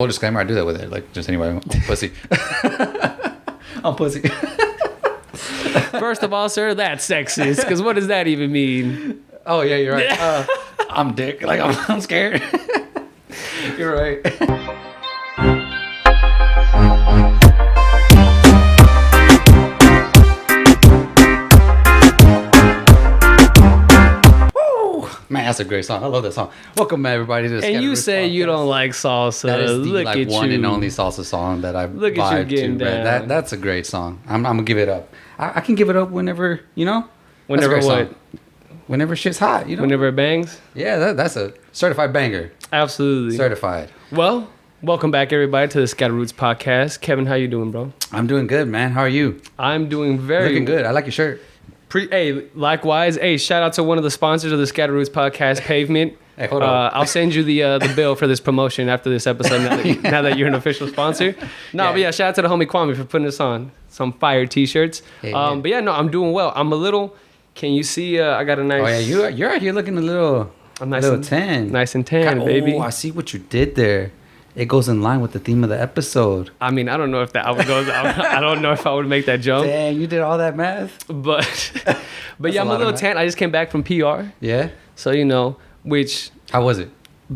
Full disclaimer, I do that with it. Like, just anyway, I'm pussy. I'm pussy. First of all, sir, that's sexist. Because what does that even mean? Oh, yeah, you're right. I'm dick. Like, I'm scared. You're right. Man, that's a great song. I love that song. Welcome, everybody, to the And you Scattered say Roots you podcast. don't like salsa. That is the Look at one you. and only salsa song that I've Look at you vibed getting to. Bro. down. That's a great song. I'm gonna give it up. I can give it up whenever, you know. That's a Whenever great what? song. Whenever shit's hot, you know. Whenever it bangs? Yeah, that's a certified banger. Absolutely. Certified. Well, welcome back, everybody, to the Scattered Roots podcast. Kevin, how you doing, bro? I'm doing good, man. How are you? I'm doing very Looking good. I like your shirt. Hey, likewise. Hey, shout out to one of the sponsors of the Scattered Roots podcast, Pavement. Hey, hold on. I'll send you the bill for this promotion after this episode. Now that you're an official sponsor. No, Yeah. but yeah, shout out to the homie Kwame for putting this on. Some fire t-shirts. Hey, yeah. But yeah, no, I'm doing well. I'm a little. Can you see? I got a nice. Oh yeah, you're out here looking a little, I'm nice little and tan. Nice and tan, baby. Oh, I see what you did there. It goes in line with the theme of the episode. I mean, I don't know if that I would go. I don't know if I would make that jump. Dang, you did all that math. But yeah, I'm a a lot little of tan. I just came back from PR, Yeah. so which How was it?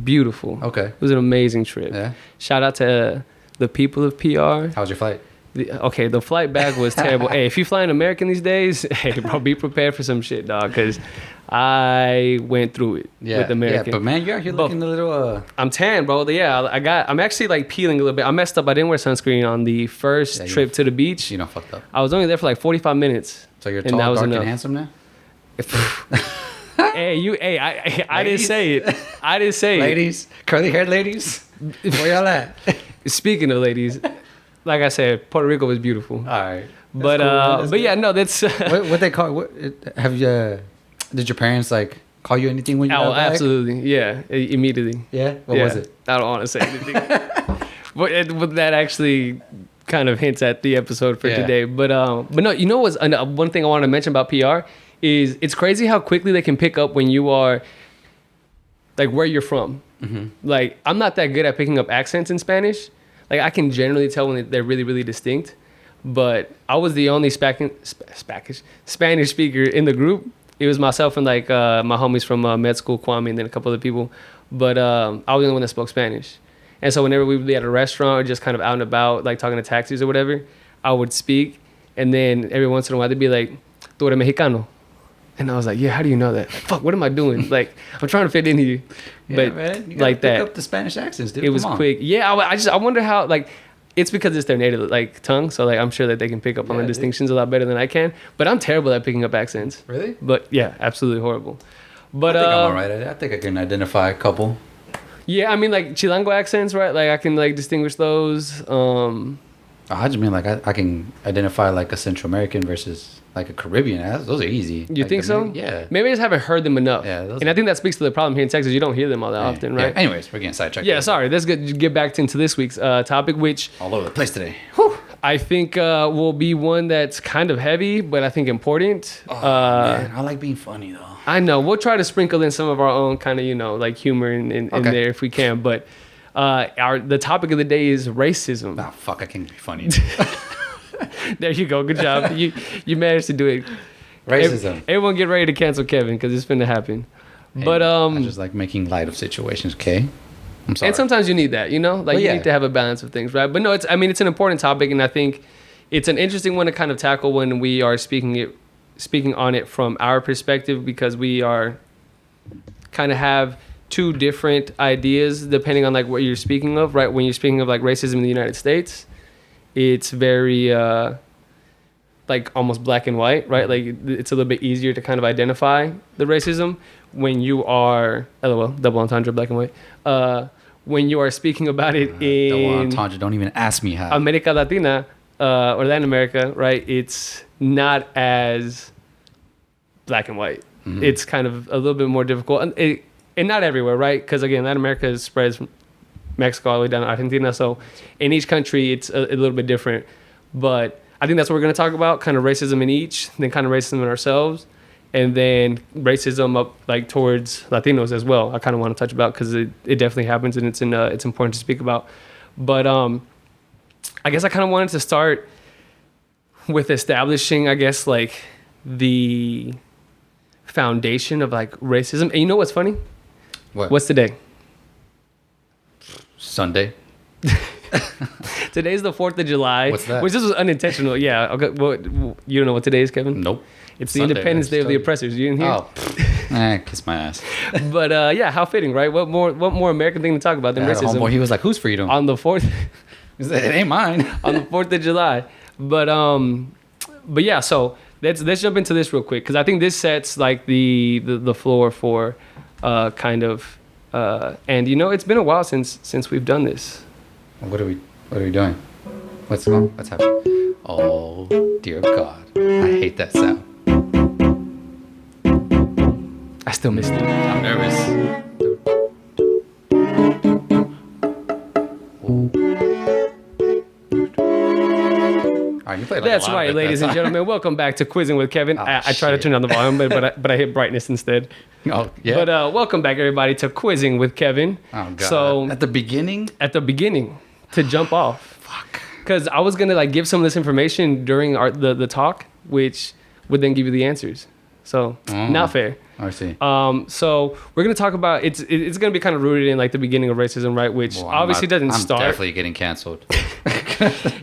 beautiful. Okay. It was an amazing trip. Yeah. Shout out to the people of PR. How was your flight? The flight back was terrible. Hey, if you fly an American these days, hey, bro, be prepared for some shit, dog, because I went through it with American. Yeah, but man, you're out here But- looking a little. I'm tan, bro. Yeah, I'm actually like peeling a little bit. I messed up. I didn't wear sunscreen on the first Yeah, trip to the beach. You know, fucked up. I was only there for like 45 minutes. So you're And tall, that was dark, enough. and handsome now. I didn't say it. I didn't say Ladies, curly-haired ladies, where y'all at? it. Speaking of ladies, like I said, Puerto Rico was beautiful. All right. But That's cool, man. That's but yeah, good. no, that's what they call? What have you? Did your parents like call you anything when you got back? absolutely, yeah, immediately. Yeah. What was it? I don't want to say anything. but that actually kind of hints at the episode for Yeah. today. But no, you know what's one thing I want to mention about PR is it's crazy how quickly they can pick up when you are like where you're from. Mm-hmm. Like I'm not that good at picking up accents in Spanish. Like I can generally tell when they're really, really distinct. But I was the only Spanish speaker in the group. It was myself and like my homies from med school, Kwame, and then a couple other people. But I was the only one that spoke Spanish. And so whenever we would be at a restaurant or just kind of out and about, like talking to taxis or whatever, I would speak. And then every once in a while, they'd be like, "Tú eres mexicano?" And I was like, "Yeah, how do you know that? Fuck, what am I doing? Like, I'm trying to fit in here." Yeah, But man. You gotta like pick that, up the Spanish accents, dude. it was Come on. quick. Yeah, I wonder how, like, it's because it's their native like tongue. So like, I'm sure that they can pick up on Yeah, the dude. distinctions a lot better than I can. But I'm terrible at picking up accents. Really? But yeah, absolutely horrible. But I think I'm all right at it. I think I can identify a couple. yeah, I mean like Chilango accents, right? Like I can like distinguish those. I just mean like I can identify like a Central American versus like a Caribbean. Those are easy. You Like, think so? Yeah. Maybe I just haven't heard them enough. Yeah, those and I think that speaks to the problem here in Texas. You don't hear them all that often, Yeah. right? Anyways, we're getting sidetracked. Yeah, sorry. Let's get back into this week's topic, which All over the place today. I think will be one that's kind of heavy, but I think important. Oh, man, I like being funny though. I know. We'll try to sprinkle in some of our own kind of, like humor in Okay. there if we can. But the topic of the day is racism. Ah, fuck, I can be funny. There you go. Good job. You managed to do it. Racism. Everyone get ready to cancel Kevin because it's finna happen. But I just like making light of situations. Okay, I'm sorry. and sometimes you need that, like Well, you yeah. need to have a balance of things, right? But no, it's an important topic, and I think it's an interesting one to kind of tackle when we are speaking on it from our perspective, because we are kind of have two different ideas depending on like what you're speaking of, right? When you're speaking of like racism in the United States, it's very like almost black and white, right? Like it's a little bit easier to kind of identify the racism when you are, LOL, double entendre, black and white. When you are speaking about it Double in entendre, don't even ask me how. America Latina or Latin America, right? It's not as black and white. Mhm. It's kind of a little bit more difficult, and not everywhere, right? Because again, Latin America spreads from Mexico all the way down to Argentina, so in each country it's a little bit different. But I think that's what we're going to talk about, kind of racism in each, then kind of racism in ourselves, and then racism up like towards Latinos as well. I kind of want to touch about because it definitely happens, and it's important to speak about. But I guess I kind of wanted to start with establishing, I guess, like the foundation of like racism. And you know what's funny? What? What's today? Sunday? Today's the 4th of July. What's that? Which this was unintentional. Yeah. Okay. Well, you don't know what today is, Kevin? Nope. It's the Sunday, Independence I Day of the just oppressors. You didn't hear? Oh, kiss my ass. But yeah, how fitting, right? What more American thing to talk about than I had a racism? homeboy, he was like, "Whose freedom?" On the 4th. He said, "It ain't mine." On the 4th of July. But yeah, so let's jump into this real quick because I think this sets like the floor for kind of and you know it's been a while since we've done this. What are we doing? What's happening? Oh dear God, I hate that sound. I still missed it. I'm nervous. All right, you play like That's a lot right, of it, ladies and that's- gentlemen. Welcome back to Quizzing with Kevin. Oh, I tried to shit. turn down the volume, but I hit brightness instead. Oh yeah. But welcome back, everybody, to Quizzing with Kevin. Oh God. So At the beginning. at the beginning, to jump off, Fuck. because I was gonna like give some of this information during the talk, which would then give you the answers. So not fair. I see. So we're gonna talk about it's gonna be kind of rooted in like the beginning of racism, right? Which Well, obviously doesn't I'm start. definitely getting canceled.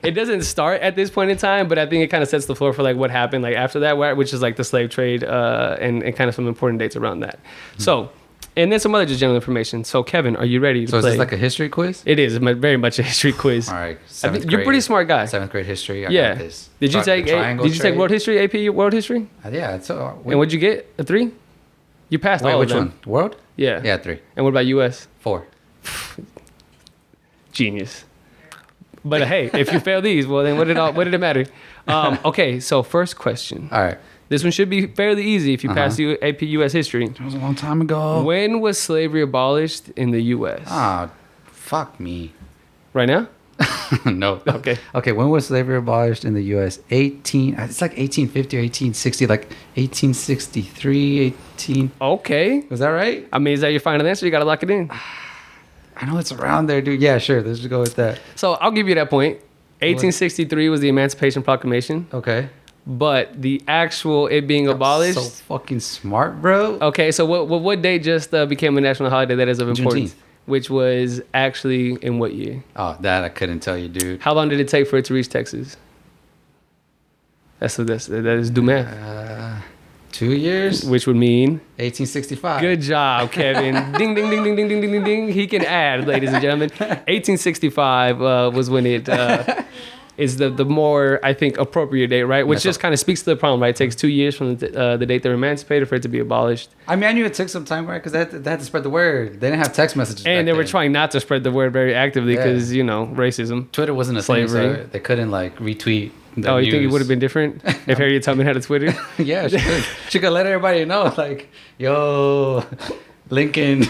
It doesn't start at this point in time, but I think it kind of sets the floor for like what happened like after that, which is like the slave trade and kind of some important dates around that. So, and then some other just general information. So, Kevin, are you ready to So play? is this like a history quiz? It is very much a history quiz. All right. I think you're a pretty smart guy. 7th grade history. I Yeah. got this. Did you take world history, AP world history? Yeah. It's And what'd you get? A 3? You passed wait, all which of them. one? World? Yeah. Yeah, 3. And what about US? 4. Genius. But hey, if you fail these, well then what did it matter? Okay, so first question. All right. This one should be fairly easy if you pass the AP US history. That was a long time ago. When was slavery abolished in the US? Ah, fuck me. Right now? No. Okay. Okay. When was slavery abolished in the U.S.? It's like 1850 or 1860, like 1863, 18. Okay. Was that right? I mean, is that your final answer? You got to lock it in. I know it's around there, dude. Yeah, sure. Let's just go with that. So I'll give you that point. 1863 was the Emancipation Proclamation, Okay. but the actual it being abolished. So fucking smart, bro. Okay, so what date just became a national holiday that is of importance? Juneteenth. Which was actually in what year? Oh, that I couldn't tell you, dude. How long did it take for it to reach Texas? That is do math. 2 years. Which would mean 1865. good job, Kevin. Ding ding ding ding ding ding ding ding ding. He can add, ladies and gentlemen. 1865 was when it is the more I think appropriate date, right? Which just kind of speaks to the problem, right? It takes 2 years from the date they were emancipated for it to be abolished, I mean, I knew it took some time, right? Because they had to spread the word. They didn't have text messages. and back they were then. trying not to spread the word very actively Yeah. because racism. Twitter wasn't a Slavery. thing, so they couldn't like retweet. The Oh, you think it news. would have been different if Harriet Tubman had a Twitter? Yeah, she could let everybody know, like, yo, Lincoln.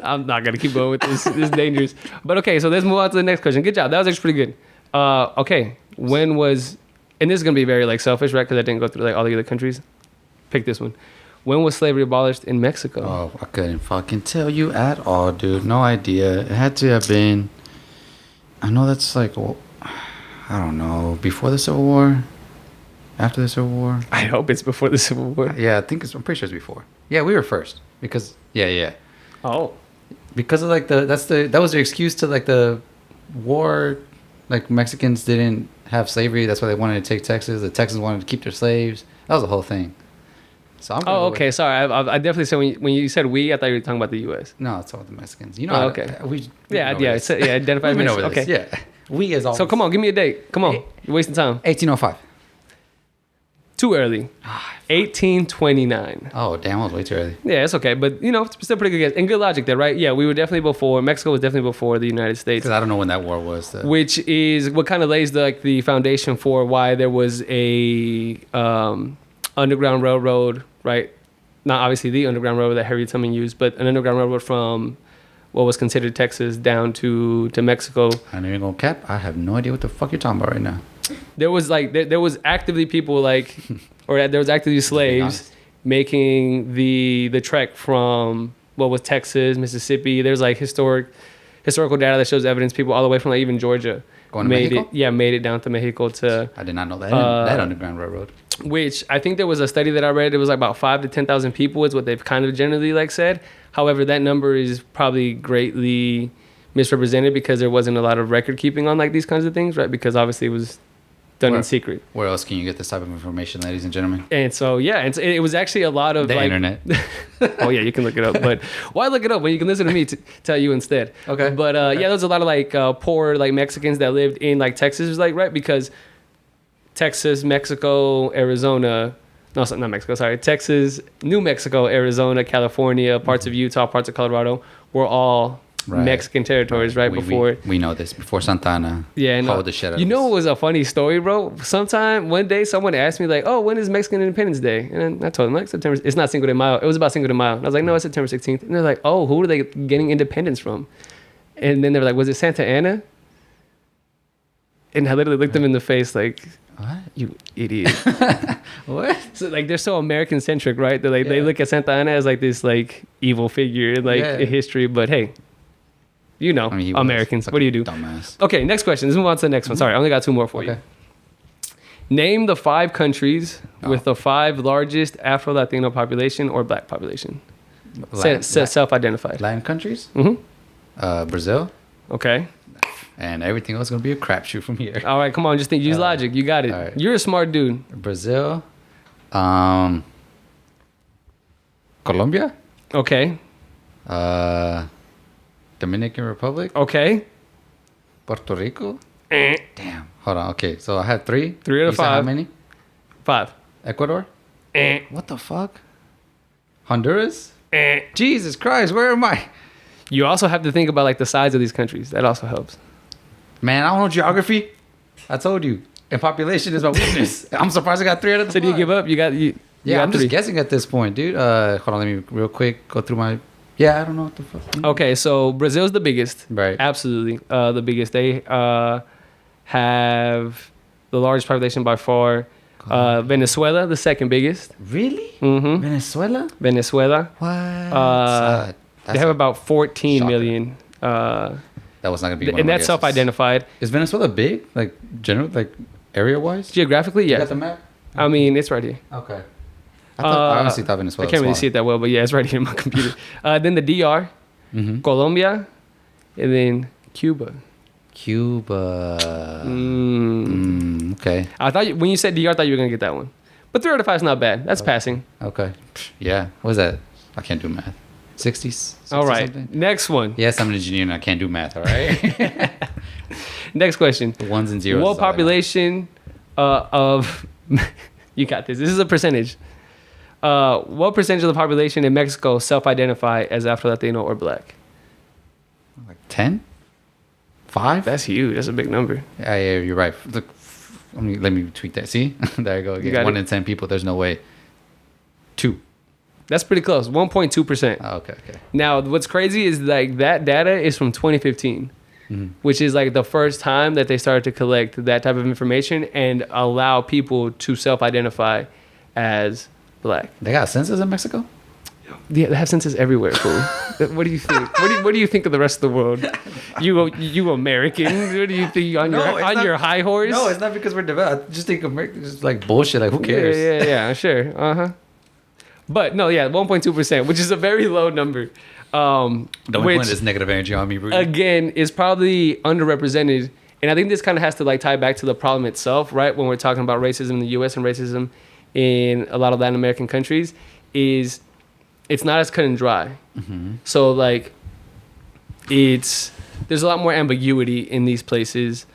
I'm not gonna keep going with this. This is dangerous. But okay, so let's move on to the next question. Good job. That was actually pretty good. Okay, when was? And this is gonna be very like selfish, right? Because I didn't go through like all the other countries. Pick this one. When was slavery abolished in Mexico? Oh, I couldn't fucking tell you at all, dude. No idea. It had to have been. I know that's like, well, I don't know, before the Civil War, after the Civil War. I hope it's before the Civil War. Yeah, I'm pretty sure it's before. Yeah, we were first because Oh, because of like that was their excuse to like the war. Like Mexicans didn't have slavery, that's why they wanted to take Texas. The Texans wanted to keep their slaves. That was the whole thing. So I'm gonna go okay. Sorry, I definitely said when you said we, I thought you were talking about the U.S. No, it's all the Mexicans. You know. Oh, how okay. We Yeah, yeah, identify We've been Mexico. over this. Okay. Yeah. We as always. So come on, give me a date. Come on, you're wasting time. 1805. Too early. 1829. Oh, damn, I was way too early. Yeah, it's okay, but it's still pretty good guess. And good logic there, right? Yeah, we were definitely before. Mexico was definitely before the United States, Because I don't know when that war was. which is what kind of lays the foundation for why there was a underground railroad, right? Not obviously the underground railroad that Harriet Tubman used, but an underground railroad from what was considered Texas down to Mexico. I know you're going to cap. I have no idea what the fuck you're talking about right now. There was like there was actively people like, or there was actively slaves honest. making the trek from what was Texas, Mississippi. There's like historic historical data that shows evidence people all the way from like even Georgia Going to made Mexico? it. Yeah, made it down to Mexico to. I did not know that. That Underground Railroad. Which I think there was a study that I read. It was like about 5,000 to 10,000 people is what they've kind of generally like said. However, that number is probably greatly misrepresented because there wasn't a lot of record keeping on like these kinds of things, right? Because obviously it was done in secret. Where else can you get this type of information, ladies and gentlemen? And so yeah, it was actually a lot of The like, internet. Oh yeah, you can look it up, but why look it up when you can listen to me tell you instead? Okay. But yeah, there was a lot of like poor like Mexicans that lived in like Texas, like right because Texas, Mexico, Arizona. No, not Mexico. Sorry, Texas, New Mexico, Arizona, California, parts of Utah, parts of Colorado were all Mexican territories, right? Before we know this before Santa Ana. Yeah, no. Hold the shit out. You of know, this. it was a funny story, bro. One day, someone asked me like, "Oh, when is Mexican Independence Day?" And I told them like September. It's not Cinco de Mayo. It was about Cinco de Mayo. And I was like, "No, it's September 16th." And they're like, "Oh, who are they getting independence from?" And then they were like, "Was it Santa Ana?" And I literally looked them in the face like, What? "You idiot." What? So like they're so American centric, right? They're like they look at Santa Ana as like this like evil figure in like in history, but hey, you know, I mean, Americans. What do you do? Dumbass. Okay, next question. Let's move on to the next one. Sorry, I only got 2 more for you. Name the 5 countries with the 5 largest Afro-Latino population or Black population. Self-identified. Latin countries? Mm-hmm. Brazil. Okay. And everything else is going to be a crapshoot from here. All right, come on. Just think. Use logic. You got it. Right. You're a smart dude. Brazil. Colombia. Okay. Dominican Republic. Okay. Puerto Rico. Damn. Hold on. Okay, so I had 3. 3 out of You said 5. how many? 5. Ecuador. What the fuck? Honduras. Eh. Jesus Christ, where am I? You also have to think about like the size of these countries. That also helps. Man, I don't know geography. I told you. And population is my weakness. I'm surprised I got 3 out of the So do you 5. give up? You got you. Yeah, got I'm 3. just guessing at this point, dude. Hold on, let me real quick go through my. Yeah, I don't know what the fuck. Okay, so Brazil's the biggest. Right. Absolutely, the biggest. They have the largest population by far. Venezuela, the second biggest. Really? Mm-hmm. Venezuela? Venezuela. What? They have about 14 shocker. million. That was not gonna be. One And of my that's guesses. self-identified. Is Venezuela big? Like general, like area wise? Geographically, You yes. got the map? I mean, it's right here. Okay. I honestly thought Venezuela. I can't was really see it that well, but yeah, it's right here in my computer. Then the DR, Mm-hmm. Colombia, and then Cuba. Cuba. Okay. I thought when you said DR, I thought you were gonna get that one. But 3 out of 5 is not bad. That's passing. Okay. Yeah. What is that? I can't do math. 60s? All right. Something? Next one. Yes, I'm an engineer and I can't do math. All right. Next question. The ones and zeros. What is all I know. population of you got this. This is a percentage. What percentage of the population in Mexico self-identify as Afro-Latino or Black? Like 10? 5? That's huge. That's a big number. Yeah, you're right. Look, let me tweak that. See? There you go You again. got 1 it. in 10 people. There's no way. 2. That's pretty close. 1.2%. Oh, okay. Now, what's crazy is like that data is from 2015, which is like the first time that they started to collect that type of information and allow people to self-identify as Black. They got census in Mexico? Yeah, they have census everywhere, fool. What do you think? What do you think of the rest of the world? You American? What do you think on your high horse? No, it's not because we're developed. I just think America is like bullshit. Like, who cares? Yeah, sure. But no, yeah, 1.2%, which is a very low number. Don't Which, put this negative energy on me, Rudy. again, is probably underrepresented. And I think this kind of has to like tie back to the problem itself, right? When we're talking about racism in the U.S. and racism in a lot of Latin American countries, is it's not as cut and dry. So like, there's a lot more ambiguity in these places,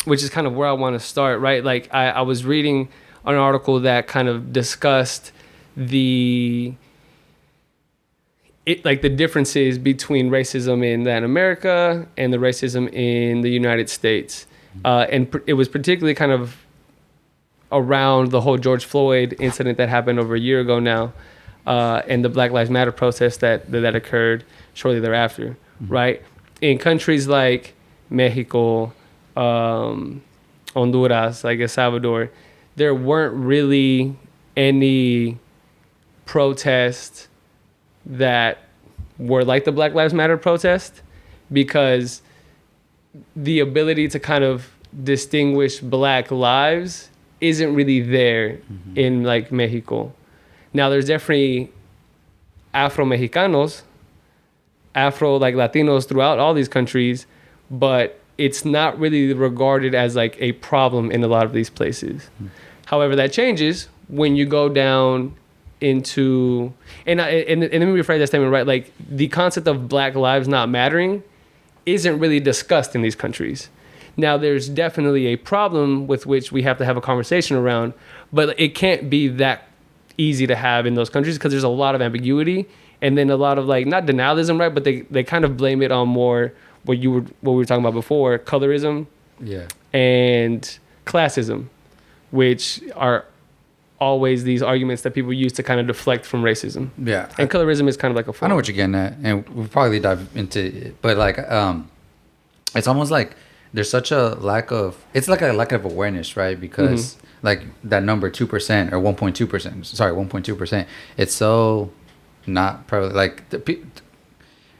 which is kind of where I want to start, right? Like I was reading an article that kind of discussed the differences between racism in Latin America and the racism in the United States. And it was particularly kind of around the whole George Floyd incident that happened over a year ago now, and the Black Lives Matter protest that occurred shortly thereafter, right? In countries like Mexico, Honduras, like El Salvador, there weren't really any protests that were like the Black Lives Matter protest, because the ability to kind of distinguish black lives isn't really there in like Mexico. Now there's definitely Afro Mexicanos, Afro like Latinos throughout all these countries, but it's not really regarded as like a problem in a lot of these places. However, that changes when you go down into, and let me rephrase that statement, right? Like the concept of black lives not mattering isn't really discussed in these countries. Now, there's definitely a problem with which we have to have a conversation around, but it can't be that easy to have in those countries because there's a lot of ambiguity and then a lot of like, not denialism, right? But they kind of blame it on more what we were talking about before, colorism, and classism, which are always these arguments that people use to kind of deflect from racism. Yeah. And colorism is kind of like a form. I know what you're getting at, and we'll probably dive into it, but like, it's almost like there's such a lack of, it's like a lack of awareness, right? Because like that number 2% or 1.2%, sorry, 1.2%, it's so not probably like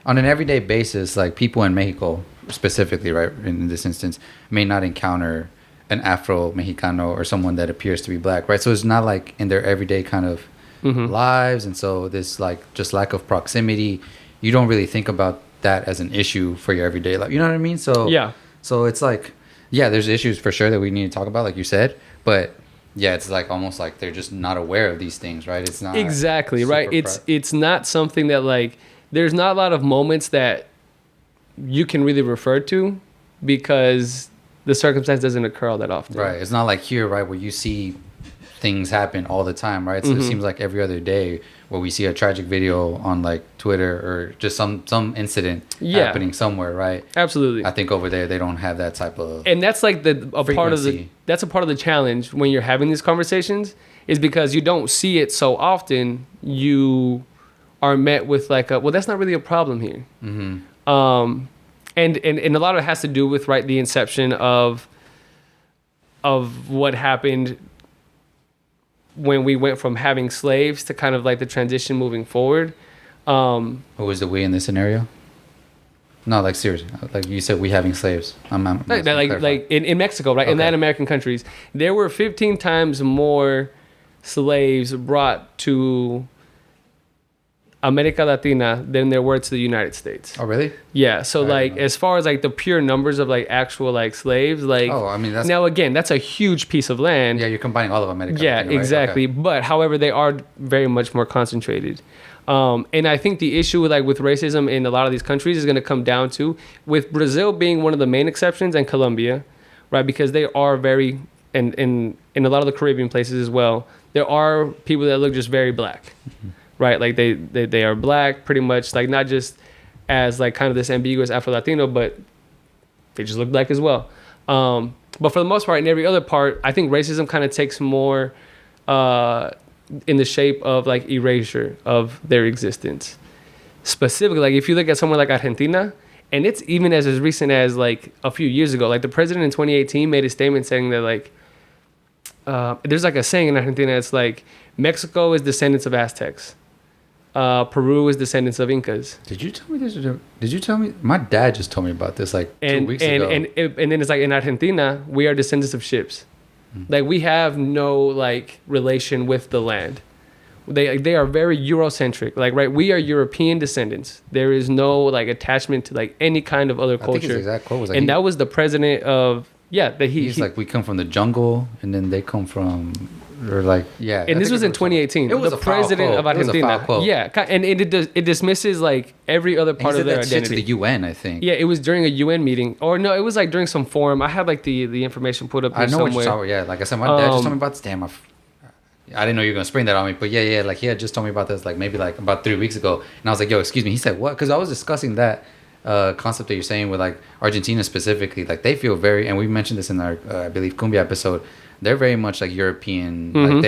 on an everyday basis, like people in Mexico specifically, right, in this instance, may not encounter an Afro Mexicano or someone that appears to be black, right? So it's not like in their everyday kind of lives, and so this like just lack of proximity, you don't really think about that as an issue for your everyday life. You know what I mean? So so it's like, yeah, there's issues for sure that we need to talk about, like you said, but yeah, it's like almost like they're just not aware of these things, right? It's not exactly right. It's not something that like there's not a lot of moments that you can really refer to because the circumstance doesn't occur all that often. Right. It's not like here, right, where you see things happen all the time, right? So it seems like every other day where we see a tragic video on like Twitter or just some incident happening somewhere, right? Absolutely. I think over there they don't have that type of, and that's like part of the challenge when you're having these conversations, is because you don't see it so often. You are met with like well, that's not really a problem here. And a lot of it has to do with, right, the inception of what happened when we went from having slaves to kind of like the transition moving forward. Who was the we in this scenario? No, like seriously, like you said, we having slaves. I'm like in Mexico, right? Okay. In Latin American countries, there were 15 times more slaves brought to America Latina than there were to the United States. Oh, really? Yeah. So like, as far as like the pure numbers of like actual like slaves, like, that's, now again, that's a huge piece of land. Yeah, you're combining all of America. Yeah, Latina, right? exactly. Okay. But however, they are very much more concentrated. And I think the issue with racism in a lot of these countries is going to come down to, with Brazil being one of the main exceptions, and Colombia, right? Because they are very, and in a lot of the Caribbean places as well, there are people that look just very black. Right, like they are black, pretty much, like not just as like kind of this ambiguous Afro-Latino, but they just look black as well. But for the most part, in every other part, I think racism kind of takes more in the shape of like erasure of their existence. Specifically, like if you look at somewhere like Argentina, and it's even as recent as like a few years ago, like the president in 2018 made a statement saying that like there's like a saying in Argentina, it's like Mexico is descendants of Aztecs. Peru is descendants of Incas. Did you tell me this? Did you tell me? My dad just told me about this like 2 weeks ago. And then it's like in Argentina, we are descendants of ships. Like we have no like relation with the land. They are very Eurocentric. Like, right, we are European descendants. There is no like attachment to like any kind of other culture. I think his exact quote was like, and that was the president of he's like, we come from the jungle, and then they come from. Or like, yeah, and this was in 2018. It was the president of Argentina. Yeah, and it dismisses like every other part of their identity. Shit to the UN, I think. Yeah, it was during a UN meeting, or no, it was like during some forum. I had like the information put up here somewhere. I know what you're talking about. Yeah, like I said, my dad just told me about this. Damn, I didn't know you were gonna spring that on me, but yeah, like he had just told me about this like maybe like about 3 weeks ago, and I was like, yo, excuse me. He said what? Because I was discussing that concept that you're saying with like Argentina specifically. Like they feel very, and we mentioned this in our I believe Cumbia episode. They're very much like European. Like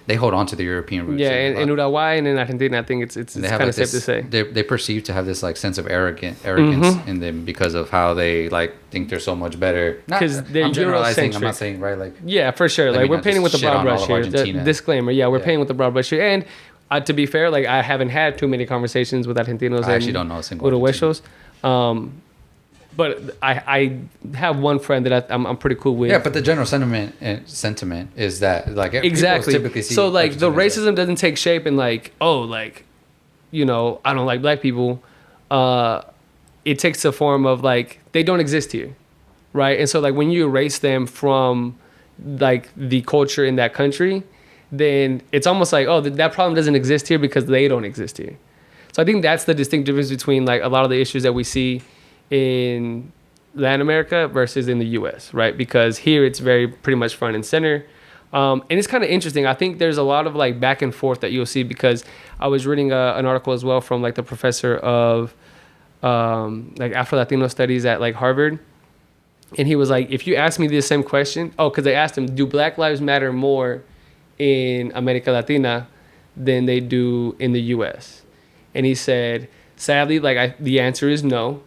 they hold on to the European roots. Yeah, in Uruguay and in Argentina, I think it's kind of safe to say. They perceive to have this like sense of arrogance in them because of how they like think they're so much better. Because they're Eurocentric. I'm not saying right like. Yeah, for sure. Like we're painting with the broad brush here. Disclaimer. Yeah, we're painting with the broad brush here, and To be fair, like I haven't had too many conversations with Argentinos. I actually don't know a single Uruguayos. But I have one friend that I'm pretty cool with. Yeah, but the general sentiment is that like exactly. people typically see so like the Argentinos racism doesn't take shape in like, oh, like, you know, I don't like black people. It takes the form of like they don't exist here, right? And so like when you erase them from like the culture in that country, then it's almost like, oh, that problem doesn't exist here because they don't exist here. So I think that's the distinct difference between like a lot of the issues that we see in Latin America versus in the US, right? Because here it's very pretty much front and center. And it's kind of interesting. I think there's a lot of like back and forth that you'll see because I was reading an article as well from like the professor of like Afro-Latino studies at like Harvard. And he was like, if you ask me the same question, because they asked him, do Black lives matter more in America Latina than they do in the US? And he said, sadly, like the answer is no,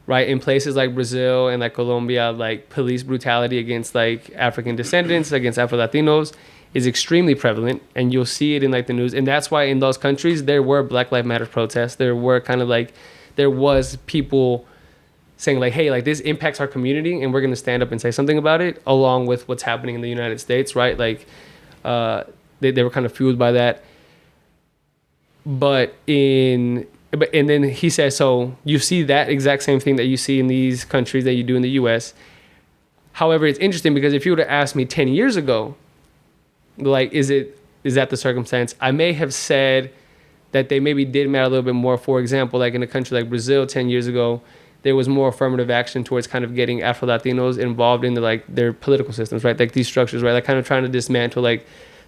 right? In places like Brazil and like Colombia, like police brutality against like African descendants, against Afro-Latinos is extremely prevalent. And you'll see it in like the news. And that's why in those countries, there were Black Lives Matter protests. There were kind of like, there was people saying like, hey, like this impacts our community and we're going to stand up and say something about it, along with what's happening in the United States, right? Like they were kind of fueled by that. And then he says, so you see that exact same thing that you see in these countries that you do in the US. However, it's interesting because if you would have asked me 10 years ago, like, is that the circumstance? I may have said that they maybe did matter a little bit more. For example, like in a country like Brazil 10 years ago, there was more affirmative action towards kind of getting Afro-Latinos involved in their political systems, right? Like these structures, right? Like kind of trying to dismantle like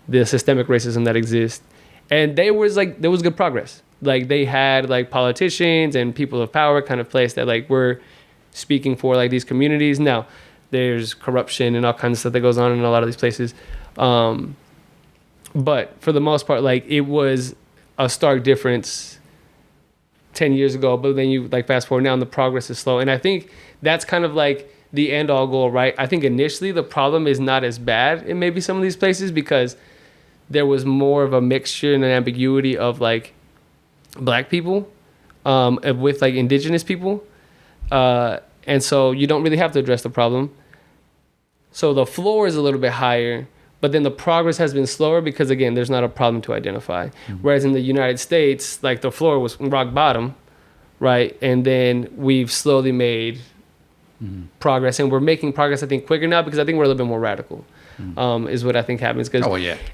the systemic racism that exists. And there was good progress. Like they had like politicians and people of power kind of place that like were speaking for like these communities. Now there's corruption and all kinds of stuff that goes on in a lot of these places. But for the most part, like it was a stark difference 10 years ago, but then you like fast forward now and the progress is slow. And I think that's kind of like the end all goal, right? I think initially the problem is not as bad in maybe some of these places because there was more of a mixture and an ambiguity of like black people with like indigenous people. And so you don't really have to address the problem. So the floor is a little bit higher, but then the progress has been slower because, again, there's not a problem to identify. Mm-hmm. Whereas in the United States, like the floor was rock bottom, right? And then we've slowly made progress. And we're making progress, I think, quicker now because I think we're a little bit more radical, is what I think happens. Cause,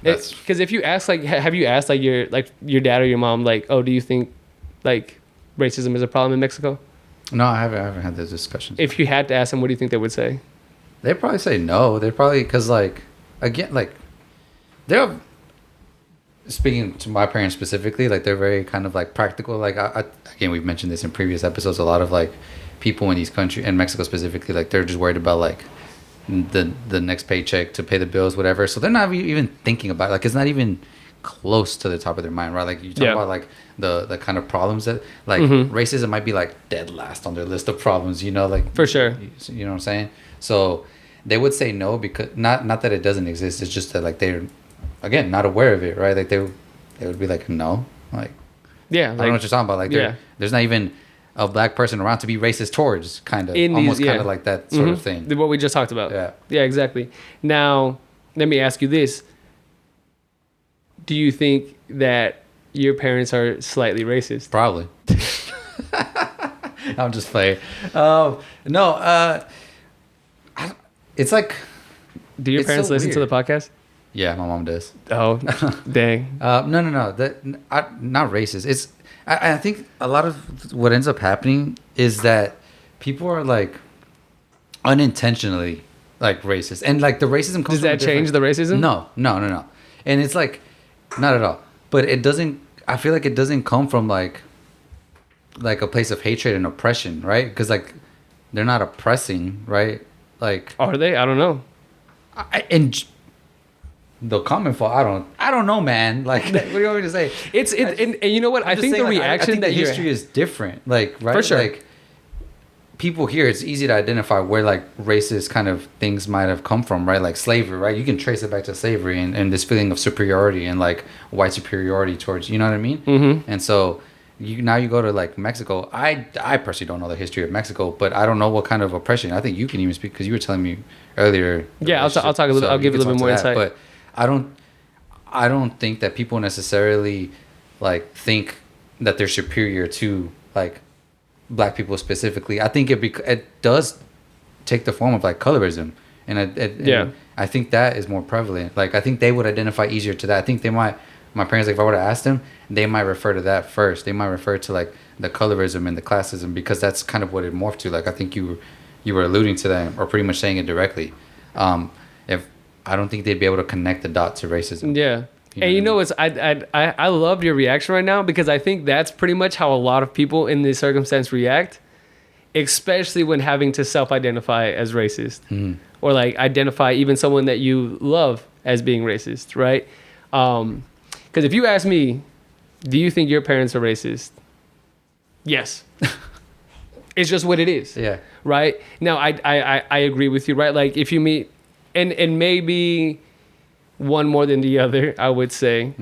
because if you ask, like, have you asked, like, your dad or your mom, like, oh, do you think, like, racism is a problem in Mexico? No, I haven't had those discussions. If you had to ask them, what do you think they would say? They'd probably say no. They'd probably, because, like, again, like, they're, speaking to my parents specifically, like, they're very kind of, like, practical. Like, again, we've mentioned this in previous episodes, a lot of, like, people in these countries, in Mexico specifically, like, they're just worried about, like, the next paycheck to pay the bills, whatever. So they're not even thinking about it. Like, it's not even close to the top of their mind, right? Like, you talk about, like, the kind of problems that, like, racism might be, like, dead last on their list of problems, you know? Like, for sure. You know what I'm saying? So they would say no because not that it doesn't exist. It's just that, like, they're, again, not aware of it, right? Like, they would be like, no, like, yeah, I don't know what you're talking about. Like, there's not even a black person around to be racist towards, kind of, almost kind of like that sort of thing. What we just talked about. Yeah, exactly. Now, let me ask you this: do you think that your parents are slightly racist? Probably. I'm just playing. It's like, do your parents listen to the podcast? Yeah, my mom does. Oh, dang. No. Not racist. It's I think a lot of what ends up happening is that people are, like, unintentionally, like, racist, and, like, the racism comes. Does that change the racism? No. And it's like, not at all. But it doesn't. I feel like it doesn't come from like a place of hatred and oppression, right? Because, like, they're not oppressing, right? Like, are they? I don't know. And the common fault, I don't know, man. Like, what do you want me to say? And you know what? I think the reaction that history is different. Like, right? For sure. Like, people here, it's easy to identify where like racist kind of things might have come from, right? Like slavery, right? You can trace it back to slavery and this feeling of superiority and like white superiority towards, you know what I mean? Mm-hmm. And so you go to like Mexico. I personally don't know the history of Mexico, but I don't know what kind of oppression. I think you can even speak because you were telling me earlier. Yeah, I'll talk a little. So I'll give you a little bit more insight. But I don't think that people necessarily like think that they're superior to like black people specifically. I think it does take the form of like colorism, and and I think that is more prevalent. Like I think they would identify easier to that. I think they might. My parents, like if I were to ask them, they might refer to that first. They might refer to like the colorism and the classism because that's kind of what it morphed to. Like I think you were alluding to that or pretty much saying it directly. If I don't think they'd be able to connect the dot to racism. Yeah. And you know, I love your reaction right now because I think that's pretty much how a lot of people in this circumstance react, especially when having to self-identify as racist or like identify even someone that you love as being racist, right? Because if you ask me, do you think your parents are racist? Yes. It's just what it is. Yeah. Right? Now, I agree with you, right? Like if you meet, and maybe one more than the other, I would say.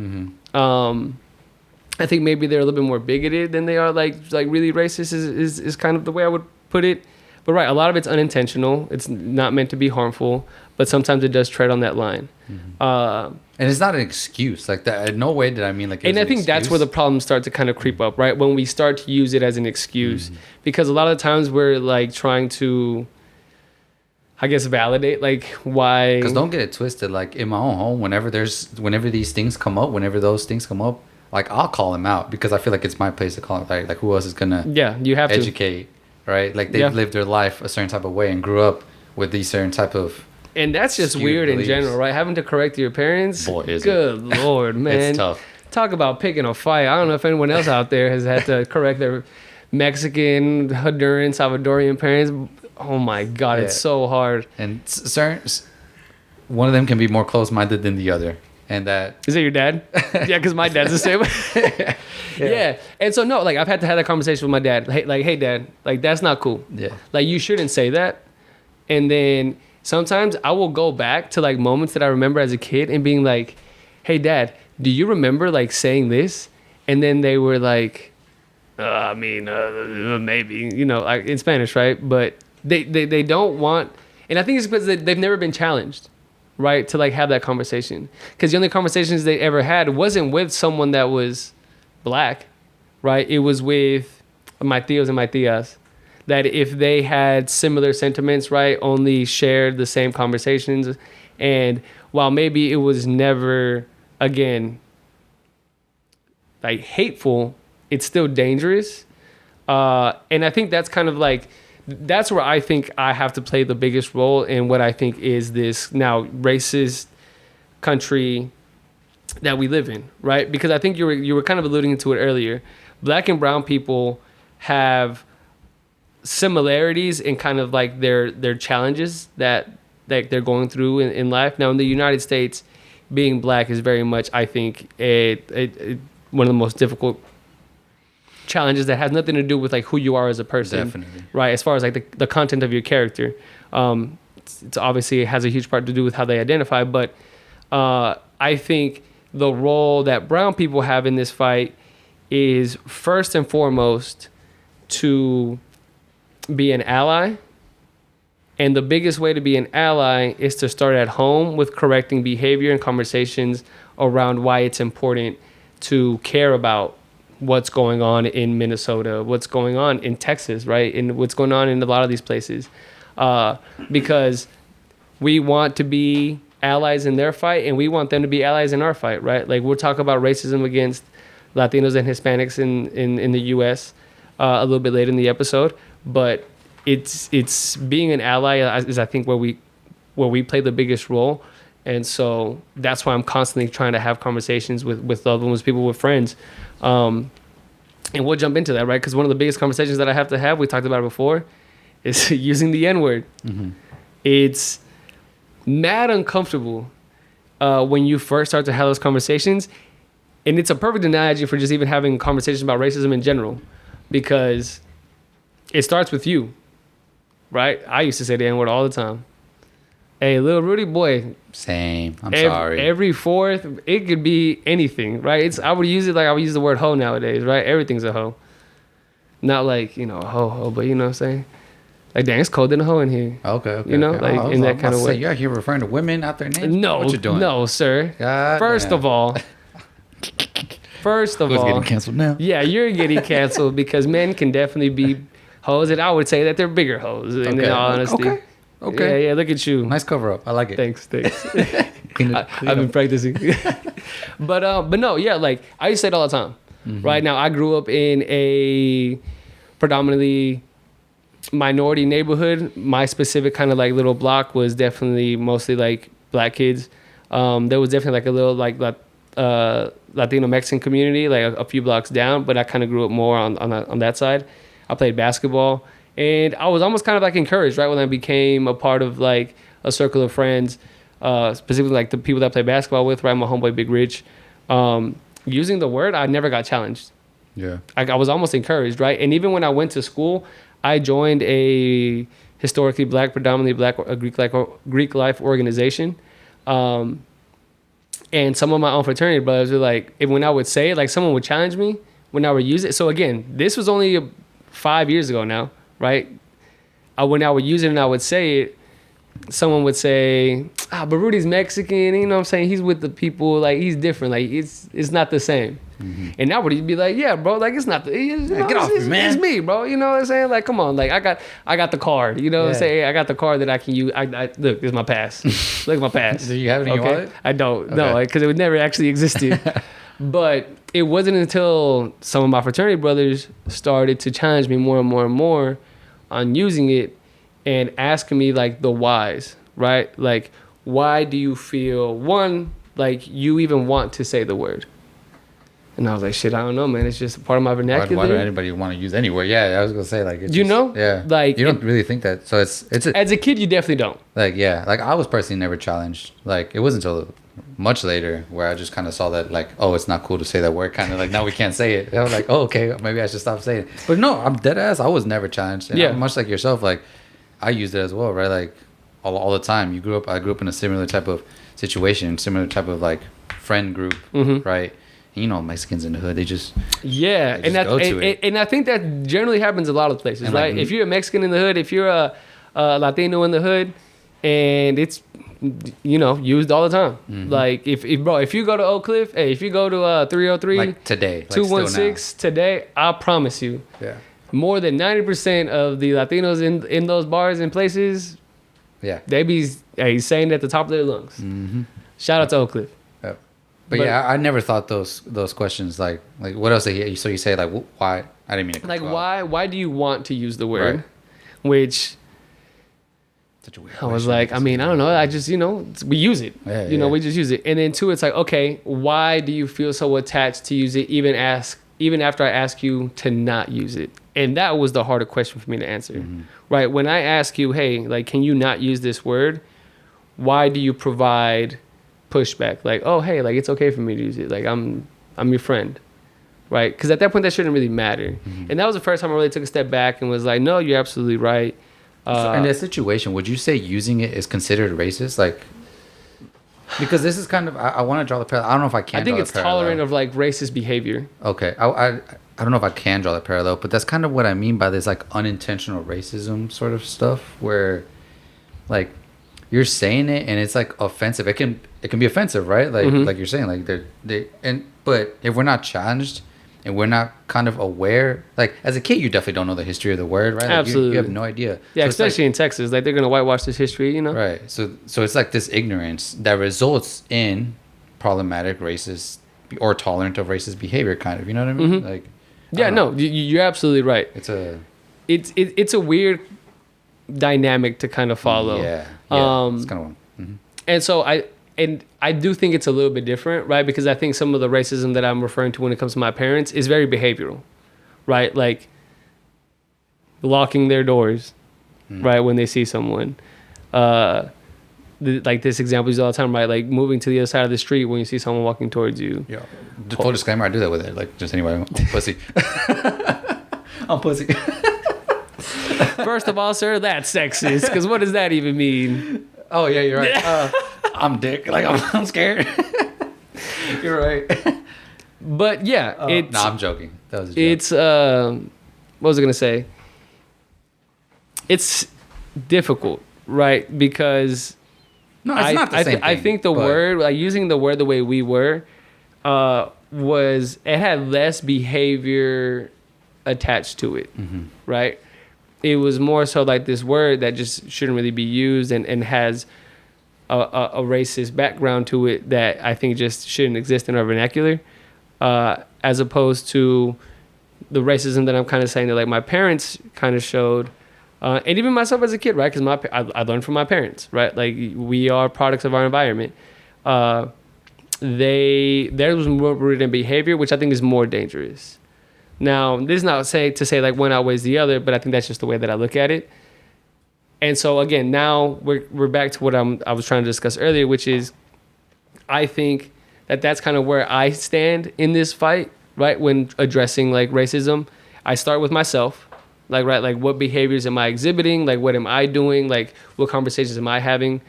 I think maybe they're a little bit more bigoted than they are like really racist is kind of the way I would put it. But right, a lot of it's unintentional. It's not meant to be harmful, but sometimes it does tread on that line. And it's not an excuse like that. In no way did I mean like. And I think that's where the problems start to kind of creep up, right? When we start to use it as an excuse, because a lot of the times we're like trying to, I guess, validate like why. Because don't get it twisted. Like in my own home, whenever these things come up, whenever those things come up, like I'll call them out because I feel like it's my place to call it. Like who else is gonna? Yeah, you have educate, right? Like they've lived their life a certain type of way and grew up with these certain type of. And that's just weird beliefs. In general, right? Having to correct your parents. Boy, is good it. Lord, man. It's tough. Talk about picking a fight. I don't know if anyone else out there has had to correct their Mexican, Honduran, Salvadorian parents. Oh my God, it's so hard. And one of them can be more close-minded than the other. And that... Is it your dad? Yeah, because my dad's the same way. Yeah. And so, no, like, I've had to have that conversation with my dad. Hey, Dad, like, that's not cool. Yeah. Like, you shouldn't say that. And then sometimes I will go back to, like, moments that I remember as a kid and being like, hey, Dad, do you remember, like, saying this? And then they were like, maybe, you know, like, in Spanish, right? But they don't want... And I think it's because they've never been challenged. Right, to like have that conversation, because the only conversations they ever had wasn't with someone that was black, right? It was with my tios and my tias, that if they had similar sentiments, right, only shared the same conversations, and while maybe it was never again like hateful, it's still dangerous, and I think that's kind of like. That's where I think I have to play the biggest role in what I think is this now racist country that we live in, right? Because I think you were kind of alluding to it earlier. Black and brown people have similarities in kind of like their challenges that they're going through in life. Now in the United States, being black is very much, I think, one of the most difficult challenges that has nothing to do with like who you are as a person. Definitely. Right, as far as like the content of your character, it's obviously it has a huge part to do with how they identify, but I think the role that brown people have in this fight is first and foremost to be an ally, and the biggest way to be an ally is to start at home with correcting behavior and conversations around why it's important to care about what's going on in Minnesota, what's going on in Texas, right? And what's going on in a lot of these places. Because we want to be allies in their fight and we want them to be allies in our fight, right? Like we'll talk about racism against Latinos and Hispanics in the US a little bit later in the episode. But it's being an ally is I think where we play the biggest role. And so that's why I'm constantly trying to have conversations with loved ones, people, with friends. And we'll jump into that, right? Because one of the biggest conversations that I have to have, we talked about it before, is using the N-word. Mm-hmm. It's mad uncomfortable when you first start to have those conversations. And it's a perfect analogy for just even having conversations about racism in general, because it starts with you, right? I used to say the N-word all the time. Hey, little Rudy boy. Same. I'm sorry. Every fourth, it could be anything, right? I would use it like I would use the word hoe nowadays, right? Everything's a hoe. Not like, a hoe, but you know what I'm saying? Like, dang, it's cold in a hoe in here. Okay. You know, like in that kind of way. You're here referring to women out their names? No, what you doing? No, sir. First of all, Who's getting canceled now? Yeah, you're getting canceled because men can definitely be hoes, and I would say that they're bigger hoes, in all honesty. Okay. Yeah, look at you. Nice cover up. I like it. Thanks. I've been practicing. but no, yeah, like I used to say it all the time. Mm-hmm. Right now, I grew up in a predominantly minority neighborhood. My specific kind of like little block was definitely mostly like black kids. There was definitely like a little like Latino Mexican community, like a few blocks down, but I kind of grew up more on that side. I played basketball, and I was almost kind of like encouraged, right, when I became a part of like a circle of friends, specifically like the people that I play basketball with, right, my homeboy Big Rich. Using the word, I never got challenged. Yeah. I was almost encouraged, right? And even when I went to school, I joined a historically black, predominantly black Greek life organization. And some of my own fraternity brothers were like, when I would say it, like someone would challenge me when I would use it. So again, this was only 5 years ago now, right? When I would use it and I would say it, someone would say, but Rudy's Mexican, you know what I'm saying? He's with the people, like he's different, like it's not the same. Mm-hmm. And now would be like, yeah, bro, like it's not get off me, man. It's me, bro. You know what I'm saying? Like, come on, like I got the card. You know what I'm saying? I got the card that I can use. Look, this is my pass. Look at my pass. Do you have it in your wallet? I don't. Okay. No, because it would never actually existed. But it wasn't until some of my fraternity brothers started to challenge me more and more and more on using it and asking me like the whys, right? Like, why do you feel, one, like you even want to say the word? And I was like, shit, I don't know, man. It's just a part of my vernacular. Why do anybody want to use anywhere? Yeah, I was gonna say like, it's yeah, like you don't really think that. So it's as a kid, you definitely don't. Like like I was personally never challenged. Like it wasn't until much later where I just kind of saw that like, oh, it's not cool to say that word. Kind of like now we can't say it. I was like, oh, okay, maybe I should stop saying it. But no, I'm dead ass. I was never challenged. And I'm much like yourself, like I used it as well, right? Like all the time. I grew up in a similar type of situation, similar type of like friend group, right? You know, Mexicans in the hood, they just and I think that generally happens a lot of places, and right? Like, if you're a Mexican in the hood, if you're a Latino in the hood, and it's used all the time. Mm-hmm. Like if you go to Oak Cliff, if you go to 303, like today, 216 today, I promise you, more than 90% of the Latinos in those bars and places, they be saying at the top of their lungs. Mm-hmm. Shout out to Oak Cliff. But yeah, I never thought those questions like what else? So you say like why? I didn't mean to. Like why do you want to use the word? Right. Which such a weird I was like, I mean, I don't know. I just we use it. Yeah, we just use it. And then two, it's like, okay, why do you feel so attached to use it? Even after I ask you to not use it. And that was the harder question for me to answer. Mm-hmm. Right? When I ask you, hey, like, can you not use this word? Why do you provide pushback? Like, oh, hey, like it's okay for me to use it. Like I'm your friend, right? Because at that point that shouldn't really matter. Mm-hmm. And that was the first time I really took a step back and was like, no, you're absolutely right. So in that situation, would you say using it is considered racist? Like, because this is kind of I want to draw the parallel. I don't know if I can. I think it's tolerant of like racist behavior. Okay, I don't know if I can draw the parallel, but that's kind of what I mean by this like unintentional racism sort of stuff, where like you're saying it and it's like offensive. It can be offensive, right? Like like you're saying, like but if we're not challenged and we're not kind of aware, like as a kid, you definitely don't know the history of the word, right? Like, absolutely, you have no idea. Yeah, so especially in Texas, like they're gonna whitewash this history, Right. So it's like this ignorance that results in problematic racist or tolerant of racist behavior, kind of. You know what I mean? Mm-hmm. Like, you're absolutely right. It's a weird dynamic to kind of follow. Yeah, it's kind of one. Mm-hmm. And so I do think it's a little bit different, right? Because I think some of the racism that I'm referring to when it comes to my parents is very behavioral, right? Like locking their doors, right, when they see someone. Like this example is all the time, right? Like moving to the other side of the street when you see someone walking towards you. Yeah. Full disclaimer, I do that with it. Like just anyway, I'm pussy. I'm pussy. First of all, sir, that's sexist. Because what does that even mean? Oh yeah, you're right. I'm dick. Like I'm scared. You're right. But yeah, No, I'm joking. That was a joke. It's what was I gonna say? It's difficult, right? Because no, it's not the same thing. I think the word, like using the word the way we were, was it had less behavior attached to it, right? It was more so like this word that just shouldn't really be used and has a racist background to it that I think just shouldn't exist in our vernacular, as opposed to the racism that I'm kind of saying that like my parents kind of showed, and even myself as a kid, right? Because I learned from my parents, right? Like we are products of our environment. There was more rooted in behavior, which I think is more dangerous. Now, this is not to say like one outweighs the other, but I think that's just the way that I look at it. And so again, now we're back to what I was trying to discuss earlier, which is I think that's kind of where I stand in this fight, right? When addressing like racism, I start with myself, like, right? Like what behaviors am I exhibiting? Like what am I doing? Like what conversations am I having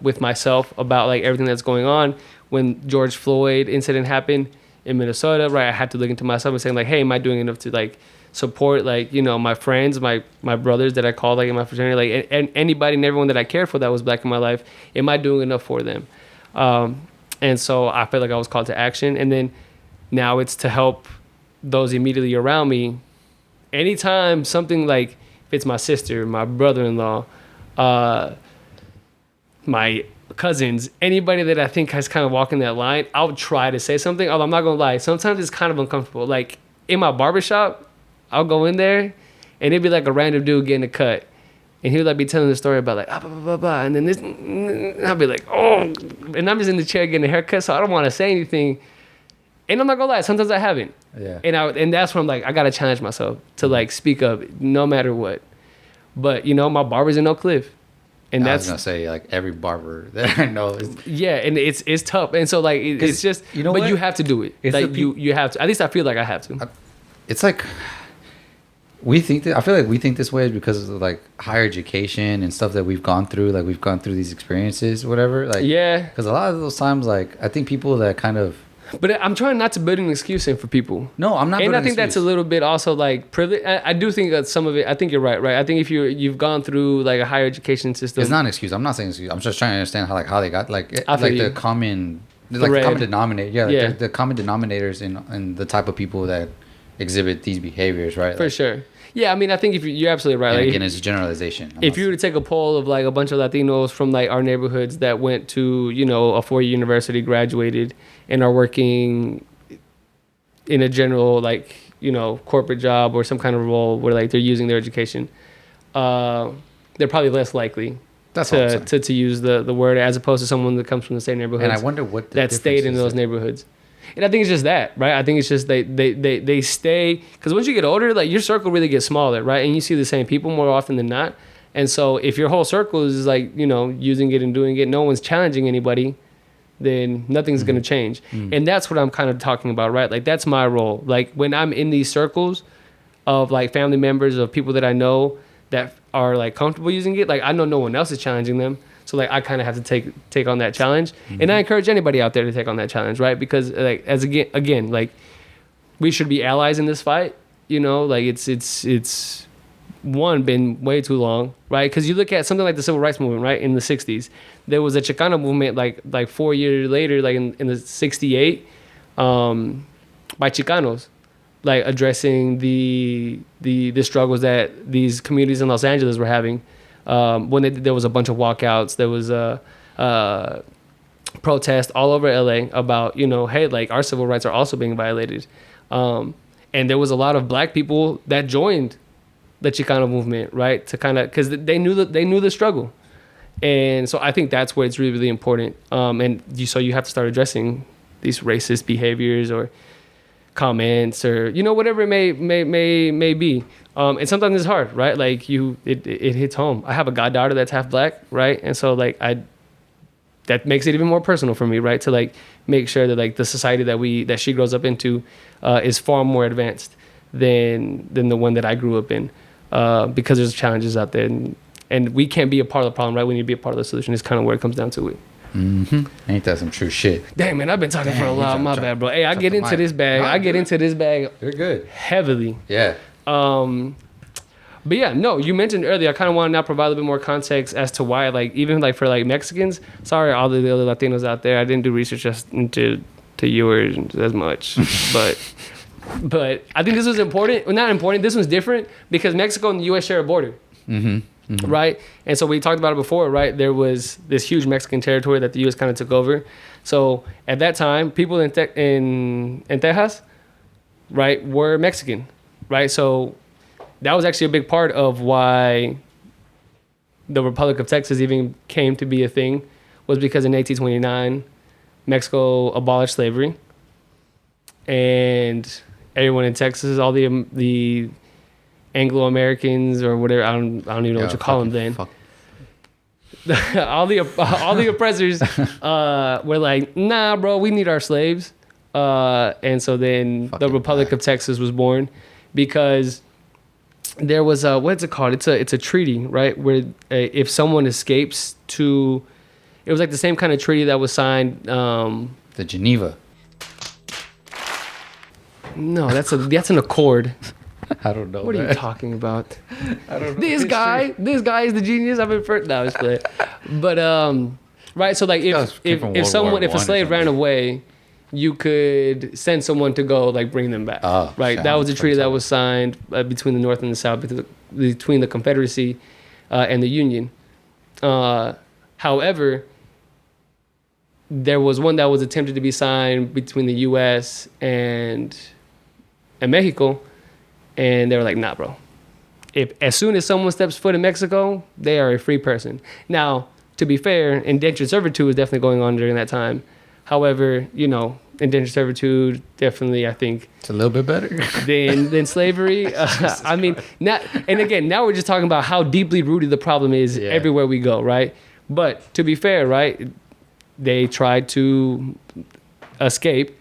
with myself about like everything that's going on? When George Floyd incident happened in Minnesota, right? I had to look into myself and saying like, hey, am I doing enough to like support like, you know, my friends, my brothers that I call like in my fraternity, like and anybody and everyone that I cared for that was black in my life, am I doing enough for them? And so I felt like I was called to action. And then now it's to help those immediately around me. Anytime something like, if it's my sister, my brother-in-law, my cousins, anybody that I think has kind of walking that line, I'll try to say something. Although I'm not gonna lie, sometimes it's kind of uncomfortable. Like in my barbershop, I'll go in there and it'd be like a random dude getting a cut. And he would like be telling the story about like, blah, blah, blah, blah. And then this, and I'll be like, oh, and I'm just in the chair getting a haircut. So I don't want to say anything. And I'm not gonna lie, sometimes I haven't. Yeah. And that's when I'm like, I gotta challenge myself to like speak up no matter what. But you know, my barber's in Oak Cliff. And I was gonna say like every barber that I know is and it's tough, and so like it's just, you know, but what? You have to do it. It's like you have to. At least I feel like I have to. It's like we think that I feel like we think this way because of like higher education and stuff that we've gone through. Like we've gone through these experiences, whatever. Like because a lot of those times, like I think people that kind of. But I'm trying not to build an excuse in for people. No, I'm not. And I think that's a little bit also like privilege. I do think that some of it. I think you're right. I think if you've gone through like a higher education system, it's not an excuse. I'm not saying excuse. I'm just trying to understand how they got like the common denominator. Yeah, the common denominators in the type of people that exhibit these behaviors, right? For sure. Yeah, I mean, I think if you're absolutely right. And like, again, it's a generalization. If you were to take a poll of like a bunch of Latinos from like our neighborhoods that went to, you know, a 4-year university, graduated, and are working in a general like, you know, corporate job or some kind of role where like they're using their education, they're probably less likely to use the word as opposed to someone that comes from the same neighborhood. And I wonder what that stayed in those neighborhoods. And I think it's just that, right? I think it's just they stay, because once you get older, like your circle really gets smaller, right? And you see the same people more often than not. And so if your whole circle is like, you know, using it and doing it, no one's challenging anybody, then nothing's going to change. And that's what I'm kind of talking about, right? Like that's my role. Like when I'm in these circles of like family members, of people that I know that are like comfortable using it, like I know no one else is challenging them. So like I kind of have to take on that challenge, and I encourage anybody out there to take on that challenge, right? Because like again, like we should be allies in this fight. You know, like it's been way too long, right? Because you look at something like the civil rights movement, right? In the '60s, there was a Chicano movement like 4 years later, like in the '68, by Chicanos, like addressing the struggles that these communities in Los Angeles were having. When there was a bunch of walkouts, there was a protest all over LA about, you know, hey, like our civil rights are also being violated. And there was a lot of black people that joined the Chicano movement, right? To kind of, because they knew the struggle. And so I think that's where it's really, really important. So you have to start addressing these racist behaviors or comments or, you know, whatever it may be. And sometimes it's hard, right? Like it hits home. I have a goddaughter that's half black, right? And so like that makes it even more personal for me, right? To like make sure that like the society that she grows up into is far more advanced than the one that I grew up in. because there's challenges out there, and we can't be a part of the problem, right? We need to be a part of the solution. It's kind of where it comes down to it. Ain't that some true shit? Damn, man, I've been talking for a while. My bad, bro. Hey, I get into this bag. I get into this bag. You're good. Heavily. Yeah. But yeah, no, you mentioned earlier, I kind of want to now provide a little bit more context as to why, like, even like for like Mexicans, sorry, all the other Latinos out there, I didn't do research just into yours as much, but I think this was important. Well, not important. This was different because Mexico and the U.S. share a border. Right? And so we talked about it before, right? There was this huge Mexican territory that the U.S. kind of took over. So at that time, people in Texas, right, were Mexican, right? So that was actually a big part of why the Republic of Texas even came to be a thing, was because in 1829, Mexico abolished slavery. And everyone in Texas, all the Anglo-Americans or whatever, I don't even know what you call them then. all the oppressors were like, nah, bro, we need our slaves. And so then the Republic of Texas was born because there was what's it called? It's a treaty, right? Where if someone escapes to, it was like the same kind of treaty that was signed. The Geneva. No, that's an accord. I don't know. What are you talking about? I don't know. This guy is the genius. I've been first. No, I was playing. But right. So like if a slave ran away, you could send someone to go like bring them back. Oh, right. That was a treaty that was signed between the North and the South, between the Confederacy and the Union. However, there was one that was attempted to be signed between the U.S. and Mexico. And they were like, nah, bro. As soon as someone steps foot in Mexico, they are a free person. Now, to be fair, indentured servitude was definitely going on during that time. However, indentured servitude definitely, I think, it's a little bit better than slavery. I mean, now we're just talking about how deeply rooted the problem is everywhere we go, right? But to be fair, right, they tried to escape.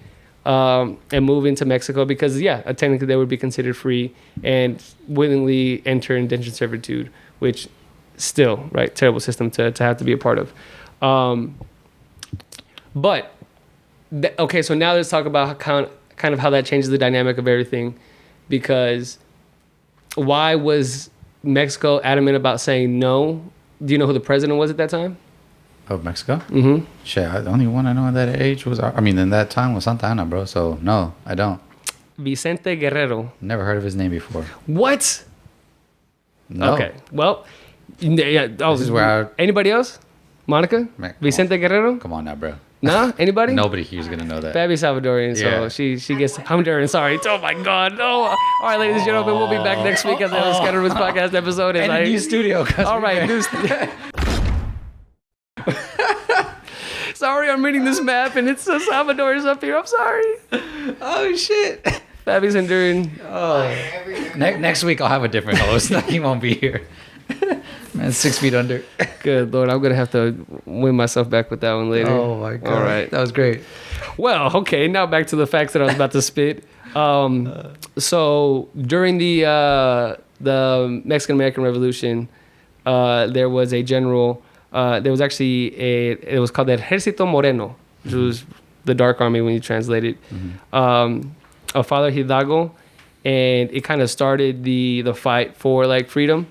And move into Mexico because, technically they would be considered free and willingly enter indentured servitude, which still, right, terrible system to have to be a part of. Okay, so now let's talk about kind of how that changes the dynamic of everything, because why was Mexico adamant about saying no? Do you know who the president was at that time? Of Mexico? Mm-hmm. Shit, the only one I know at that age was, in that time was Santa Ana, bro. So, no, I don't. Vicente Guerrero. Never heard of his name before. What? No. Okay, well, yeah. Oh, this is where anybody else? Monica? Vicente Guerrero? Come on now, bro. Nah? Anybody? Nobody here's going to know that. Fabby Salvadorian, so she gets Honduran, sorry. Oh, my God, no. All right, ladies and gentlemen, we'll be back next week at the Scattered Roots podcast episode. And a new studio. All right, new studio. Sorry, I'm reading this map and it's Salvador's up here. I'm sorry. Oh shit. Fabby's Honduran. Oh. Next week I'll have a different host. He won't be here. Man, 6 feet under. Good Lord, I'm gonna have to win myself back with that one later. Oh my God. All right, that was great. Well, okay, now back to the facts that I was about to spit. So during the Mexican American Revolution, there was a general. There was actually it was called the Ejército Moreno, which was the Dark Army when you translate it. A Father Hidalgo, and it kind of started the fight for like freedom.